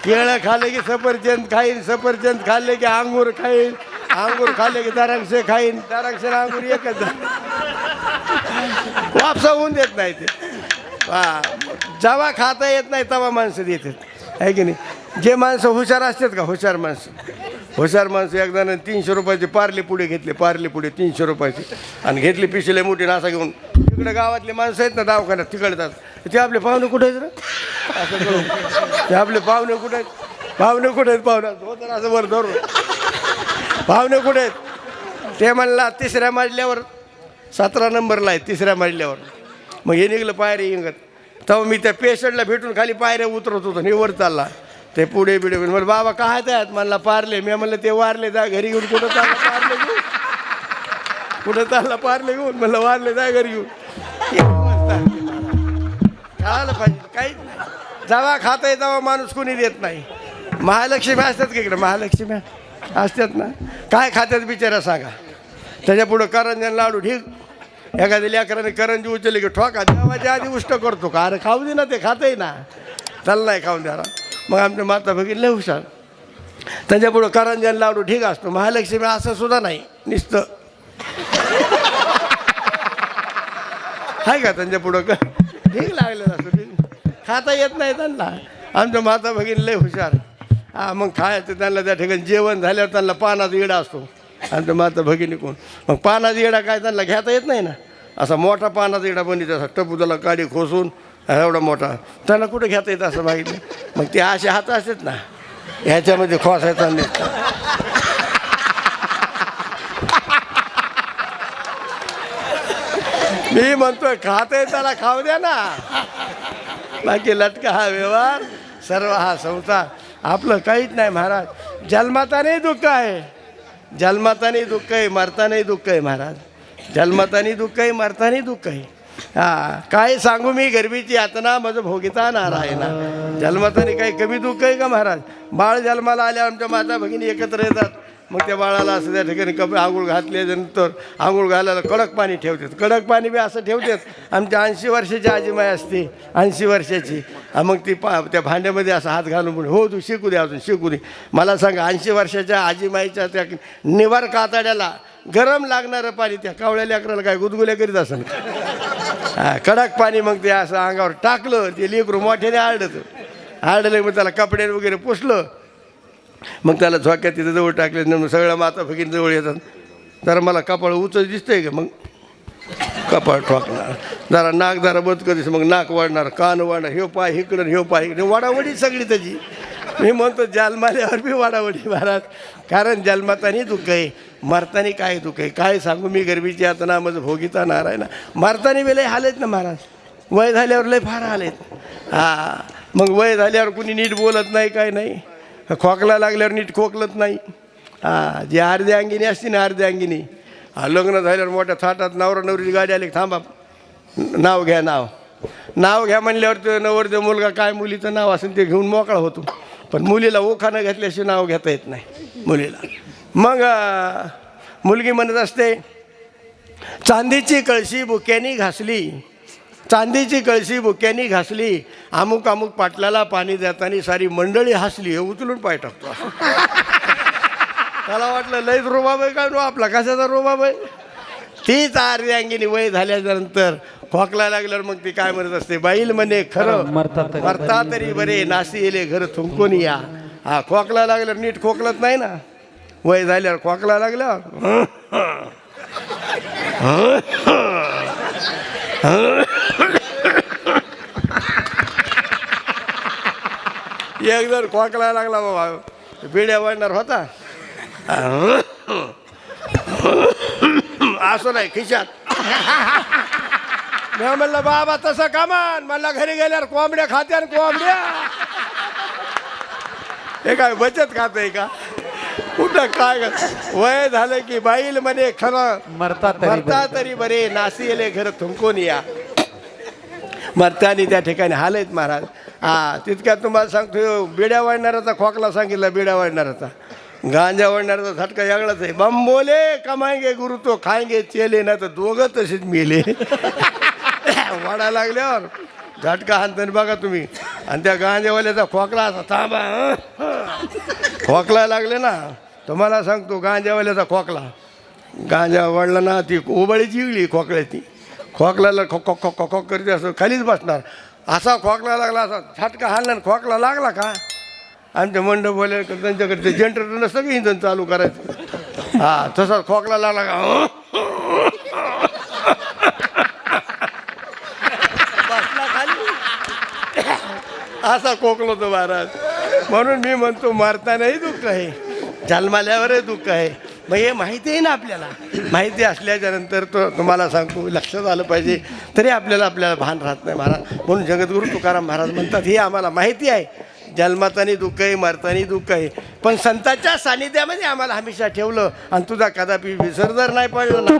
केळं खाल्ले की सफरचंद खाईन, सफरचंद खाल्ले की अंगूर खाईन, अंगूर खाल्ले की द्राक्षे खाईन, द्राक्षे अंगूर एकच. वापस होऊन देत नाही ते. जेव्हा खाता येत नाही तेव्हा माणसं देतात, आहे की नाही. जे माणसं हुशार असतात का, हुशार माणसं एकदा 300 रुपयाचे पार्ले पुढे घेतले, पार्ले पुढे 300 रुपयाचे, आणि घेतली पिशले मोठी नासा घेऊन. तिकडे गावातले माणसं आहेत ना दवाखान्यात, तिकडे जातात. ते आपले पाहुणे कुठे आहेत रे, असं करून ते आपले पाहुणे कुठे आहेत, होतं असं वर धरून, पाहुणे कुठे आहेत. ते म्हणला 3ऱ्या मजल्यावर, 17 नंबरला आहे 3ऱ्या मजल्यावर. मग हे निघलं पायऱ्या इंगत. तेव्हा मी त्या पेशंटला भेटून खाली पायऱ्या उतरत होतो, हे वर चालला. ते पुढे म्हणलं बाबा काय त्यात, म्हणला पार्ले. मी म्हणलं ते वारले, जा घरी घेऊन. कुठं चालला पार्ले घेऊन, म्हणलं वारले, जा घरी घेऊन. कळायला पाहिजे, काहीच नाही. जेव्हा खाता येत तेव्हा माणूस कोणी देत नाही. महालक्ष्मी असतात का इकडे, महालक्ष्मी असतात ना, काय खात्यात बिचारा सांगा. त्याच्या पुढं करंजन लाडू ठीक. एखाद्या लेकराने करंजी उचलली की ठोका, जेवायच्या आधी उष्ट करतो का, अरे खाऊ दे ना, ते खातंय ना, त्याला नाही खाऊन द्याला. मग आमच्या माता भगिनी लय हुशार, त्याच्या पुढं करंजन लाडू ठीक असतो. महालक्ष्मी असं सुद्धा नाही, नुसतं आहे का त्यांच्या पुढं ठीक लागलेलं असतं, खाता येत नाही त्यांना. आमच्या माता भगिनी लय हुशार. मग खायचं त्यांना त्या ठिकाणी. जेवण झाल्यावर त्यांना पानाचा इडा असतो आमच्या माता भगिनी कोण. मग पानाचा इडा काय त्यांना घेता येत नाही ना, असा मोठा पानाचा इडा बनली, तसा टपूजाला काडी खोसून एवढा मोठा, त्याला कुठं घेता येतं असं मागितलं. मग ते असे हात असतात ना, ह्याच्यामध्ये खोसायचा नाही. मी म्हणतोय खाते त्याला खाऊ द्या ना, बाकी लटका हा व्यवहार, सर्व हा संसार आपलं काहीच नाही महाराज. जन्माताने दुःख आहे, जन्माताने दुःख आहे, मरतानाही दुःख आहे महाराज. जन्माताने दुःख आहे, मरतानाही दुःख आहे. हा काय सांगू मी गरिबीची यातना माझं भोगिता नारायणा. जन्माताने काही कमी दुःख आहे का महाराज? बाळ जन्माला आल्या आमच्या माता भगिनी एकत्र येतात, मग त्या बाळाला असं त्या ठिकाणी कपडे आंघोळ घातल्यानंतर आंघोळ घालायला कडक पाणी ठेवतात. कडक पाणी बी असं ठेवतात, आमच्या 80 वर्षाची आजीमाई असते, 80 वर्षाची. मग ती त्या भांड्यामध्ये असा हात घालून म्हणून हो तू शिकू दे, अजून शिकू दे. मला सांगा 80 वर्षाच्या आजीमाईच्या त्या निवार कातड्याला गरम लागणारं पाणी त्या कावळ्या लेकराला काय गुदगुल्या करीत असेल. कडक पाणी मग ते असं अंगावर टाकलं, ते लेकरू मोठ्याने आरडलं, मग त्याला कपडे वगैरे पुसलं, मग त्याला झोक्यात तिथं जवळ टाकले. सगळ्या माता भगिनी जवळ येतात. जरा मला कपाळ उचल दिसतंय का, मग कपाळ ठोकणार, जरा नाक जरा बंद कधीच, मग नाक वाढणार, कान वाढणार, ह्यो पाय इकडं ह्यो पाय इकडे, वाडावडी सगळी त्याची. मी म्हणतो जन्माल्यावर बी वाडावडी महाराज, कारण जन्मातानी दुःख आहे, मरतानी काय दुःख आहे. काय सांगू मी गरिबीची यातना माझं भोगिता नारायणा. मरतानी बी लय हालेत ना महाराज, वय झाल्यावर लय फार हालेत. मग वय झाल्यावर कुणी नीट बोलत नाही, काय नाही. खोकला लागल्यावर नीट खोकलत नाही. जी अर्ध्या अंगिनी असते ना, अर्ध्या अंगिनी, लग्न झाल्यावर मोठ्या थाटात नवरा नवरीची गाडी आली, थांबा नाव घ्या, नाव घ्या म्हणल्यावर ते नवरदेव मुलगा काय मुलीचं नाव असेल ते घेऊन मोकळा होतो. पण मुलीला ओखानं घेतल्याशिवाय नाव घेता येत नाही मुलीला. मग मुलगी म्हणत असते, चांदीची कळशी बुक्यानी घासली, चांदीची कळशी बुक्यानी घासली, अमुक अमुक पाटलाला पाणी देताना सारी मंडळी हसली. हे उचलून पाय टाकतो. त्याला वाटलं लयच रोबाब आहे काय, आपला कशाचा रोबाब आहे. तीच आर्धी अंगिनी वय झाल्यानंतर खोकला लागल्यावर मग ती काय म्हणत असते, बाईल म्हणे खरं मरता तरी बरे, नासी येले घर थुंकून या. खोकला लागल्यावर नीट खोकलत नाही ना, वय झाल्यावर खोकला लागल्यावर एक जर खोकला लागला बाबा, बिड्या वाढणार होता, असं नाही खिशात. मी म्हणलं बाबा तसं कामान, मला घरी गेल्यावर कोंबड्या खात्या, कोंबड्या हे काय बचत खात आहे का कुठं काय. वय झालं की बाईल म्हणे खरं मरता तरी बरे, नासी येले घर थुंकून या. मरतानी त्या ठिकाणी हालेत महाराज. तितक्यात तुम्हाला सांगतो, बिड्या वाढणाराचा खोकला सांगितला, बिड्या वाढणाराचा. गांजा वाढणाराचा झटका वेगळाच आहे. बंबोले कमाएंगे गुरु तो खाएंगे चेले, ना तर दोघं तसेच मेले. वाढा लागल्यावर झटका हाणताना बघा तुम्ही. आणि त्या गांजावाल्याचा खोकला असा थांबा, खोकला लागले ना, तुम्हाला सांगतो गांजावाल्याचा खोकला, गांजा वाढला ना, ती ओबळीची इगली खोकल्याची, खोकल्याला खोक खोक खोक खोक करते, असं खालीच बसणार. असा खोकला लागला, असा झटका हाणला, खोकला लागला का आमच्या मंडप बोलाय त्यांच्याकडे ते जनरेटर नसतं की इंधन चालू करायचं, तसाच खोकला लागला का बसला खाली, असा खोकलो तो महाराज. म्हणून मी म्हणतो मरतानाही दुःख आहे, जन्माल्यावरही दुःख आहे. मग हे माहिती आहे ना आपल्याला, माहिती असल्याच्या नंतर तो तुम्हाला सांगतो लक्षात आलं पाहिजे, तरी आपल्याला भान राहत नाही महाराज. म्हणून जगद्गुरू तुकाराम महाराज म्हणतात, हे आम्हाला माहिती आहे, जन्मातानी दुःख आहे, मरतानी दुःख आहे, पण संतांच्या सानिध्यामध्ये आम्हाला हमेशा ठेवलं आणि तुझा कदापि विसर जर नाही पडला ना.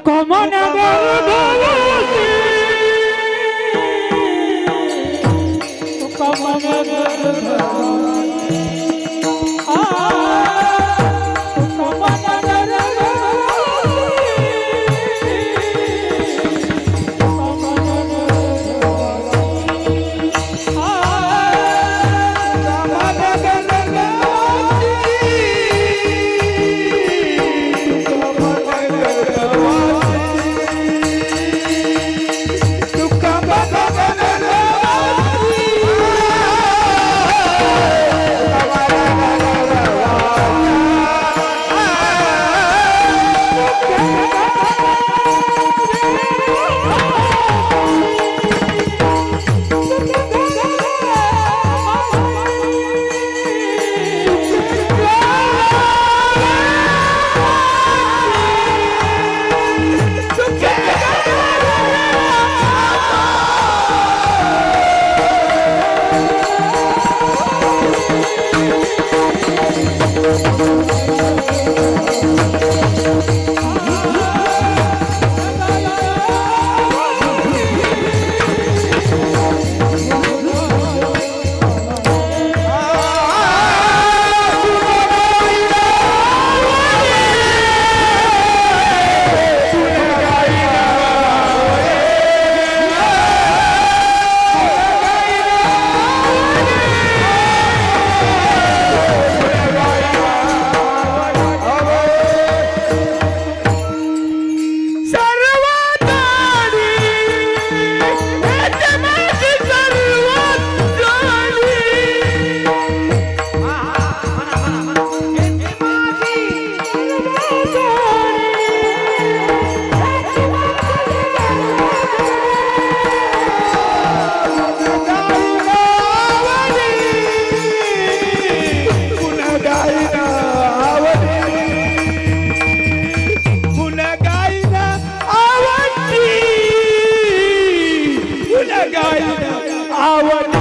आवड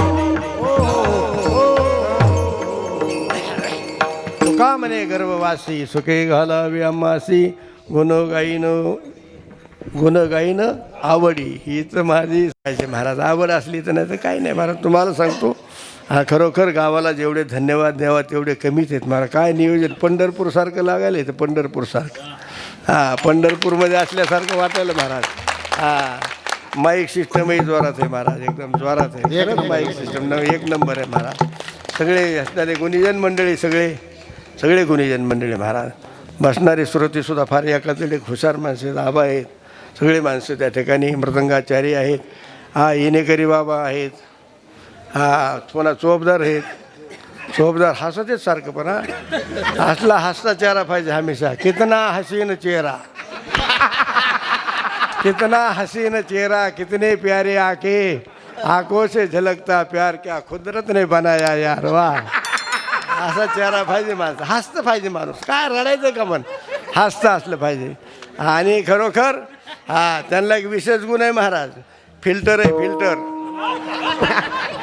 तुका म्हणे गर्भवासी सुखे घालावी आम्हासी गुण गाईन आवडी हीच माझी पाहिजे महाराज. आवड असली तर नाही तर काही नाही महाराज. तुम्हाला सांगतो हा खरोखर गावाला जेवढे धन्यवाद द्यावा तेवढे कमीच आहेत महाराज. काय नियोजन पंढरपूरसारखं लागायला येतं पंढरपूरसारखं. हां पंढरपूरमध्ये असल्यासारखं वाटायला महाराज. हां माईक सिस्टमही जोरात आहे महाराज. एकदम जोरात आहे. खरंच माईक सिस्टम एक नंबर आहे महाराज. सगळे असणारे गुणीजन मंडळी सगळे गुणीजन मंडळी महाराज. बसणारे श्रोतेसुद्धा फार एकाचडे हुशार माणसं आहेत. आबा आहेत सगळे माणसं त्या ठिकाणी. मृदंगाचारी आहेत. हा येणेकरी बाबा आहेत. हा पुन्हा चोपदार आहेत. चोपदार हसत आहेत सारखं पण हा हसला हसता चेहरा पाहिजे हमेशा. कितना हसीन चेहरा कितना हसीन चेहरा कितने प्यारे आंखों से झलकता प्यार क्या खुदरत ने बनाया यार. वाह असा चेहरा पाहिजे माणसं. हसतं पाहिजे माणूस. काय रडायचं का मन हसतं असलं पाहिजे. आणि खरोखर हा त्यांना एक विशेष गुण आहे महाराज. फिल्टर आहे फिल्टर.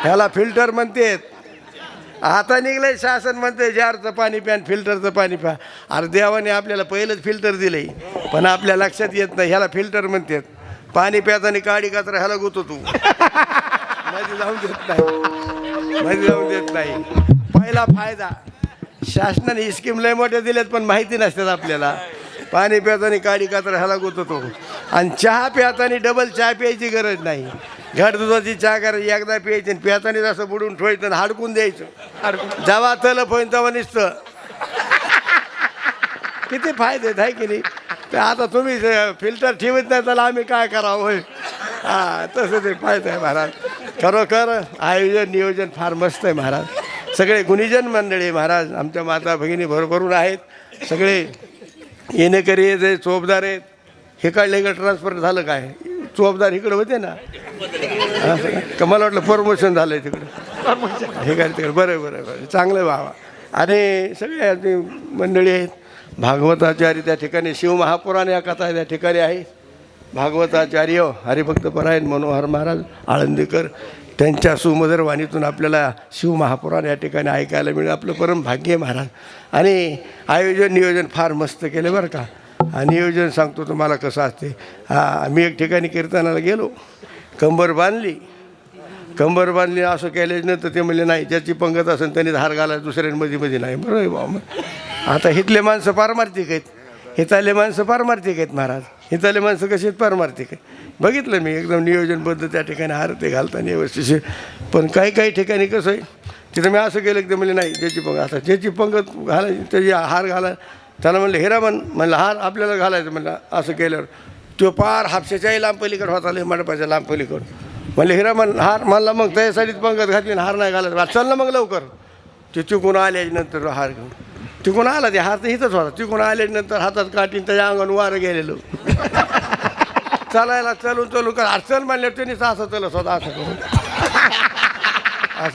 ह्याला फिल्टर म्हणतेत. आता निघलंय शासन म्हणते जारचं पाणी प्या फिल्टरचं पाणी प्या. अरे देवाने आपल्याला पहिलंच फिल्टर दिलंय पण आपल्या लक्षात येत नाही. ह्याला फिल्टर म्हणतात. पाणी प्याताना काडी कचरा ह्याला गुतो तू मध्ये जाऊन देत नाही. पहिला फायदा शासनाने स्कीम लय मोठ्या दिल्यात पण माहिती नसतात आपल्याला. पाणी प्याताना काडी कचरा ह्याला गुतो. आणि चहा प्याताना डबल चहा प्यायची गरज नाही. घट दुधाची चहा करायची एकदा प्यायची आणि प्यातानीच असं बुडून ठेवायचं आणि हाडकून द्यायचं. जेव्हा तलं फोन तेव्हा निसतं. किती फायदे आहेत आहे की नाही. तर आता तुम्ही फिल्टर ठेवत नाही त्याला आम्ही काय करावं होय. हां तसं ते फायदा आहे महाराज. खरोखर आयोजन नियोजन फार मस्त आहे महाराज. सगळे गुणीजन मंडळी महाराज. आमच्या माता भगिनी भरभरून आहेत. सगळे येणेकरी आहेत चोपदार आहेत. हे काढले का ट्रान्सफर झालं काय. चोपदार इकडे होते ना. मला वाटलं प्रमोशन झालं आहे तिकडे. हे काय तिकडे बरं चांगलं व्हावा. आणि सगळे मंडळी आहेत. भागवताचार्य त्या ठिकाणी शिवमहापुराण या कथा त्या ठिकाणी आहे. भागवताचार्य हरिभक्तपरायण मनोहर महाराज आळंदीकर त्यांच्या सुमधुर वाणीतून आपल्याला शिवमहापुराण या ठिकाणी ऐकायला मिळेल. आपलं परम भाग्य आहे महाराज. आणि आयोजन नियोजन फार मस्त केलं बरं का. नियोजन सांगतो तुम्हाला कसं असते. मी एक ठिकाणी कीर्तनाला गेलो. कंबर बांधली असं केल्यानंतर ते म्हणले नाही ज्याची पंगत असेल त्यांनी हार घालायला दुसऱ्यांमध्ये नाही. बरोबर आहे बाबा. आता हिथले माणसं पारमार्थिक आहेत. हिताले माणसं पारमार्थिक आहेत महाराज. हिताले माणसं कशी आहेत पारमार्थिक आहे. बघितलं मी एकदम नियोजनबद्ध त्या ठिकाणी हार ते घालताना व्यवस्थित. पण काही ठिकाणी कसं आहे तिथं मी असं केलं की ते म्हणले नाही ज्याची पंगत आता ज्याची पंगत घालायची त्याची हार घालाय. त्याला म्हणलं हिरामन म्हणलं हार आपल्याला घालायचं म्हणलं. असं केल्यावर तो पार हापशाच्याही लांब पलीकडे होता आले मंडपाच्या लांब पलीकडं. म्हणले हिरामन हार म्हणला मग त्यासाठीच पंगत घातली हार नाही घालायचं. चल ना मग लवकर. ते चुकून आल्यानंतर हार घेऊन तिकून आला. ते हार तर इथंच होता. तिकून आल्यानंतर हातात काटीन त्याच्या अंगावर वारं गेलेलं. चालायला चलून कर चल म्हणल्यावर त्यांनीच असं चलत होता असं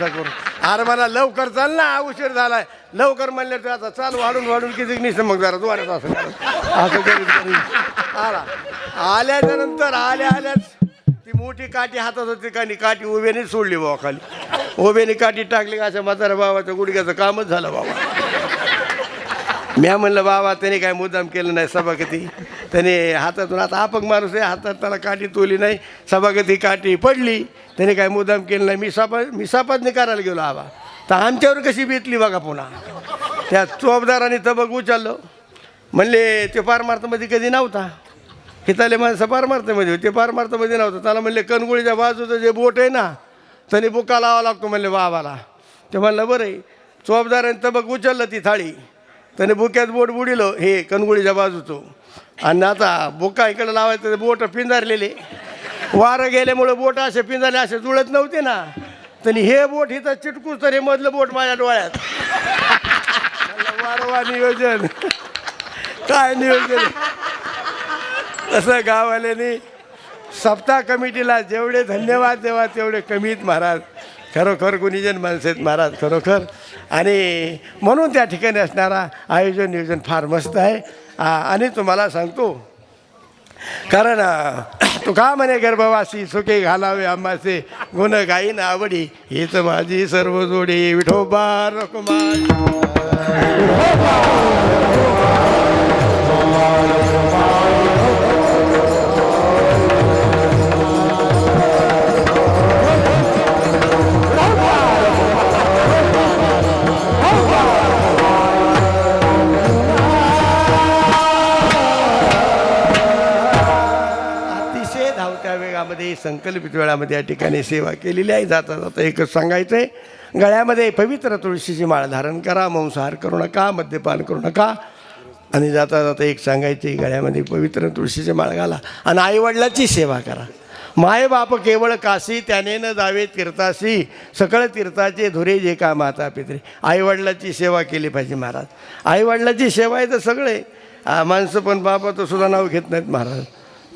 करून अरे मला लवकर चाल ना उशीर झालाय. लवकर म्हणल्यावर आता चाल वाढून किती निसं मग जरा द्वारात असं करीत आला. आल्याच्या नंतर आल्याच ती मोठी काठी हातात होती. काठी उभ्याने सोडली बाबा खाली. उभ्याने काठी टाकली का अशा म्हातारा बाबाच्या गुडघ्याचं कामच झालं बाबा. म्या म्हणलं बाबा त्याने काय मुद्दाम केलं नाही. सभागती त्याने हातातून आता अपंग माणूस आहे हातात त्याला काठी तोली नाही. सभागती काठी पडली. त्याने काय मुद्दाम केलं नाही. मी सापादने करायला गेलो आबा. तर आमच्यावर कशी बेतली बघा. पुन्हा त्या चोपदाराने तबक उचललं. म्हणले ते पारमार्थमध्ये कधी नव्हता. हिताले माणसं पारमार्थमध्ये होते. पारमार्थमध्ये नव्हतं. त्याला म्हणले कणगुळीच्या बाजूचं जे बोट आहे ना त्याने बुका लावा लागतो म्हणले बाबाला. ते म्हणलं बरं आहे. चोपदाराने तबक उचललं ती थाळी. त्याने बुक्यात बोट बुडिलं हे कणगुळीच्या बाजूचं. आणि आता बुका इकडे लावायचं बोट पिंजारलेले. वारं गेल्यामुळे बोट असे पिंजारले असे जुळत नव्हते ना. त्यांनी हे बोट इथं चिटकूच तर हे मधलं बोट माझ्या डोळ्यात. वारंवार नियोजन काय नियोजन. असं गाववाल्याने सप्ताह कमिटीला जेवढे धन्यवाद देवा तेवढे कमीत महाराज. खरोखर गुणीजन माणसं आहेत महाराज खरोखर. आणि म्हणून त्या ठिकाणी असणारा आयोजन नियोजन फार मस्त आहे. आणि तुम्हाला सांगतो कारण तू का म्हणे गर्भवासी सुखे घालावे आंबाचे गुण गाईन आवडी हीच माझी सर्व जोडी विठोबा रखुमाई. अतिशय धावत्या वेगामध्ये संकल्पित वेळामध्ये या ठिकाणी सेवा केलेली आहे. जाता जाता एकच सांगायचं आहे, गळ्यामध्ये पवित्र तुळशीची माळ धारण करा, मांसाहार करू नका, मद्यपान करू नका. आणि जाता जाता एक सांगायचे, गळ्यामध्ये पवित्र तुळशीची माळ घाला आणि आईवडिलाची सेवा करा. माय बाप केवळ काशी त्याने न जावे तीर्थाशी, सकळ तीर्थाचे धुरे जे का माता पित्रे. आईवडिलाची सेवा केली पाहिजे महाराज. आईवडिलाची सेवा आहे तर सगळे माणसं पण बापाचं सुद्धा नाव घेत नाहीत महाराज.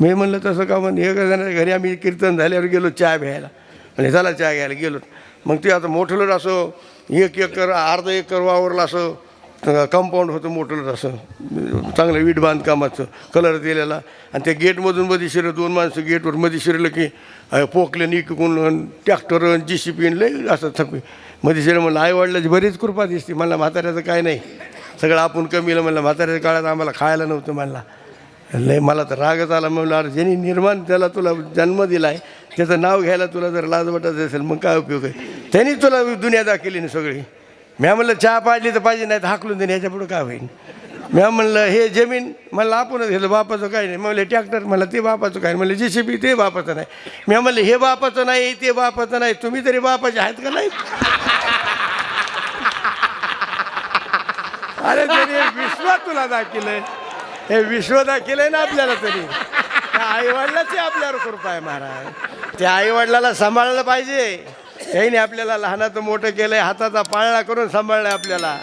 मी म्हणलं तसं का म्हणून एका जणाच्या घरी आम्ही कीर्तन झाल्यावर गेलो चहा घ्यायला, म्हणजे चला चहा घ्यायला गेलो. मग ते आता मोठं असं 1 एकर अर्धा एकर वावरला असं कंपाऊंड होतं मोठं असं चांगलं वीट बांधकामाचं कलर दिलेला. आणि त्या गेटमधून मध्ये शिरलं 2 माणसं गेटवर मध्ये शिरलं की पोकले निकून ट्रॅक्टर JCB लय असं थपी मध्ये शिरलं. म्हणलं आईवडिलाची बरीच कृपा दिसते. मला म्हाताऱ्याचं काय नाही, सगळं आपण कमीला. म्हणलं म्हाताऱ्याच्या काळात आम्हाला खायला नव्हतं म्हणला. लय मला तर रागच आला. म्हणलं अरे ज्यांनी निर्माण त्याला तुला जन्म दिला आहे त्याचं नाव घ्यायला तुला जर लाज वाटत असेल मग काय उपयोग आहे. त्यांनी तुला दुनिया दाखवली ना सगळी. म्या म्हणलं चहा पाजली तर पाहिजे नाही तर हाकलून देणे, याच्या पुढं काय होईल. म्या म्हणलं हे जमीन म्हणलं आपणच घेतलं, बापाचं काही नाही. म्हणलं ट्रॅक्टर म्हणलं ते बापाचं काय, म्हणलं JCB ते बापाचं नाही. म्या म्हणलं हे बापाचं नाही ते बापाचं नाही, तुम्ही तरी बापाचे आहेत का नाही. अरे तरी विश्व तुला दाखिलंय, हे विश्व दाखिलंय ना आपल्याला. तरी त्या आईवडिलाची आपल्यावर कृपा आहे महाराज. त्या आईवडिलाला सांभाळलं पाहिजे. याने आपल्याला लहानाचं मोठं केलंय, हाताचा पाळणा करून सांभाळलं आपल्याला.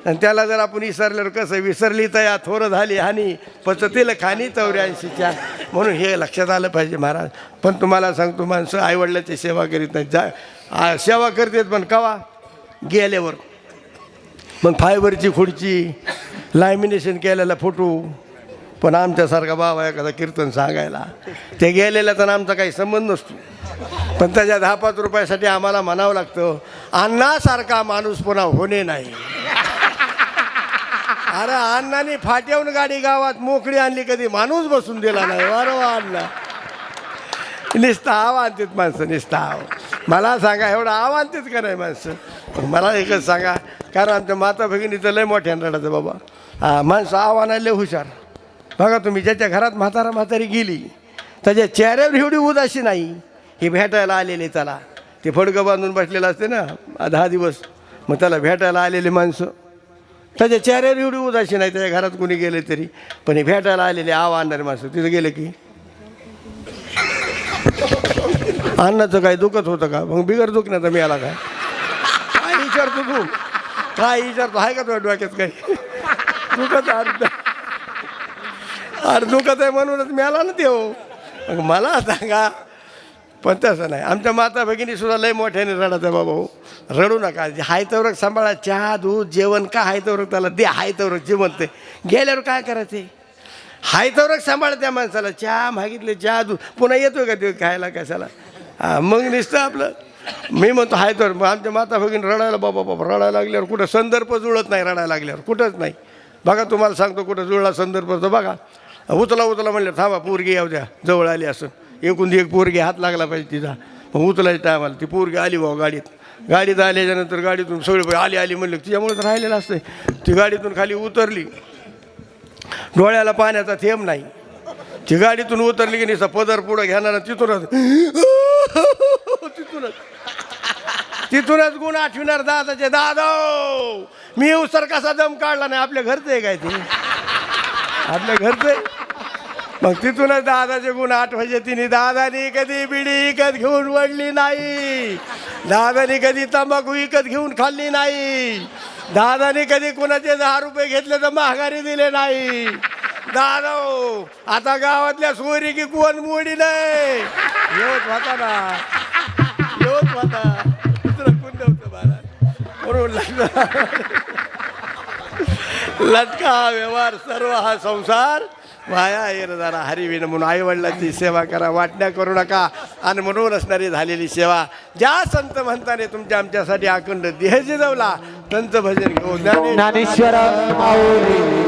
आणि त्याला जर आपण विसरल्यावर कसं, विसरली तर या थोरं झाली हानी पचतील खानी 84च्या. म्हणून हे लक्षात आलं पाहिजे महाराज. पण तुम्हाला सांगतो, माणसं आईवडिलाची सेवा करीत नाहीत. सेवा करतात पण कवा गेल्यावर. मग फायबरची खुर्ची, लॅमिनेशन केलेला फोटो. पण आमच्यासारखा बाबा एखादा कीर्तन सांगायला ते गेलेला तर आमचा काही संबंध नसतो. पण त्याच्या 10-5 रुपयासाठी आम्हाला म्हणावं लागतं, अण्णासारखा माणूस पुन्हा होणे नाही. अरे अण्णाने फाट्यावून गाडी गावात मोकळी आणली, कधी माणूस बसून दिला नाही. वारंवार अण्णा निस्ता आव्हानतेत माणसं, निस्ता आव. मला सांगा एवढं आव्हानतेत का नाही माणसं. मला एकच सांगा, कारण आमच्या माता भगिनीचं लय मोठ्यानं रडायचं बाबा. माणसं आव्हानाला लय हुशार. बघा तुम्ही, ज्याच्या घरात म्हातारी गेली त्याच्या चेहऱ्यावर एवढी उदासी नाही. हे भेटायला आलेले, त्याला ते फडकं बांधून बसलेलं असते ना 10 दिवस, मग त्याला भेटायला आलेले माणसं त्याच्या चेहऱ्यावर एवढी उदासी नाही. त्याच्या घरात कोणी गेले तरी. पण हे भेटायला आलेले आव आणणारे माणसं तिथं गेले की अन्नाचं काय दुखत होतं का, मग बिगर दुखण्याचा मिळाला काय. काय विचारतो तू, काय विचारतो, आहे का तुझ्या डोक्यात काही दुखत. अरे दुखत आहे म्हणूनच मिळाला ना ते. हो मग मला सांगा. पण तसं नाही. आमच्या माता भगिनी सुद्धा लय मोठ्याने रडत आहे बाबा. हो रडू नका, हाय तवरक सांभाळा. चहा दूध जेवण का हाय तवरक त्याला दे. हाय तवरक जेवण ते गेल्यावर काय करायचे. हाय तवरक सांभाळ त्या माणसाला. चहा मागितले, चहा दूध पुन्हा येतोय का ते खायला कशाला. मग नुसतं आपलं मी म्हणतो हाय तर. मग आमच्या माता भगिनी रडायला बाबा रडायला लागल्यावर कुठं संदर्भ जुळत नाही. रडायला लागल्यावर कुठंच नाही. बघा तुम्हाला सांगतो कुठं जुळला संदर्भ तर बघा. उचला म्हणलं थांबा पोरगी येऊ द्या, जवळ आली असं. एकूण एक पोरगी हात लागला पाहिजे तिचा. मग उचलायच्या टायमाला ती पोरगी आली भाऊ गाडीत आल्याच्यानंतर गाडीतून सगळे आली म्हणलं तिच्यामुळे तर राहिलेलं असतं. ती गाडीतून खाली उतरली, डोळ्याला पाण्याचा थेंब नाही. ती गाडीतून उतरली की निसा पदर पुढं घेणार, तिथूनच गुण आठविणार दादाचे. दादा मी उसर कसा दम काढला नाही. आपल्या घरचं आहे काय ते, आपल्या घरचं. मग तिथूनच दादाचे गुण आठवायचे. तिने दादानी कधी बिडी विकत घेऊन वडली नाही. दादानी कधी तंबाखू विकत घेऊन खाल्ली नाही. दादानी कधी कुणाचे 10 रुपये घेतले तर महागारी दिले नाही. दादा आता गावातल्या सोयरी की कोण मोडी नाही. येत होता ना, येत होता. दुसरं कोण नव्हतं महाराज. बरोबर लटका व्यवहार सर्व हा संसार वाया येर जरा हरिविन म्हणून आईवडिलांची सेवा करा, वाटण्या करू नका. आणि म्हणून असणारी झालेली सेवा ज्या संत म्हणताने तुमच्या आमच्यासाठी अखंड देह जिजवला संत भजन घेऊ ज्ञानेश्वर माऊली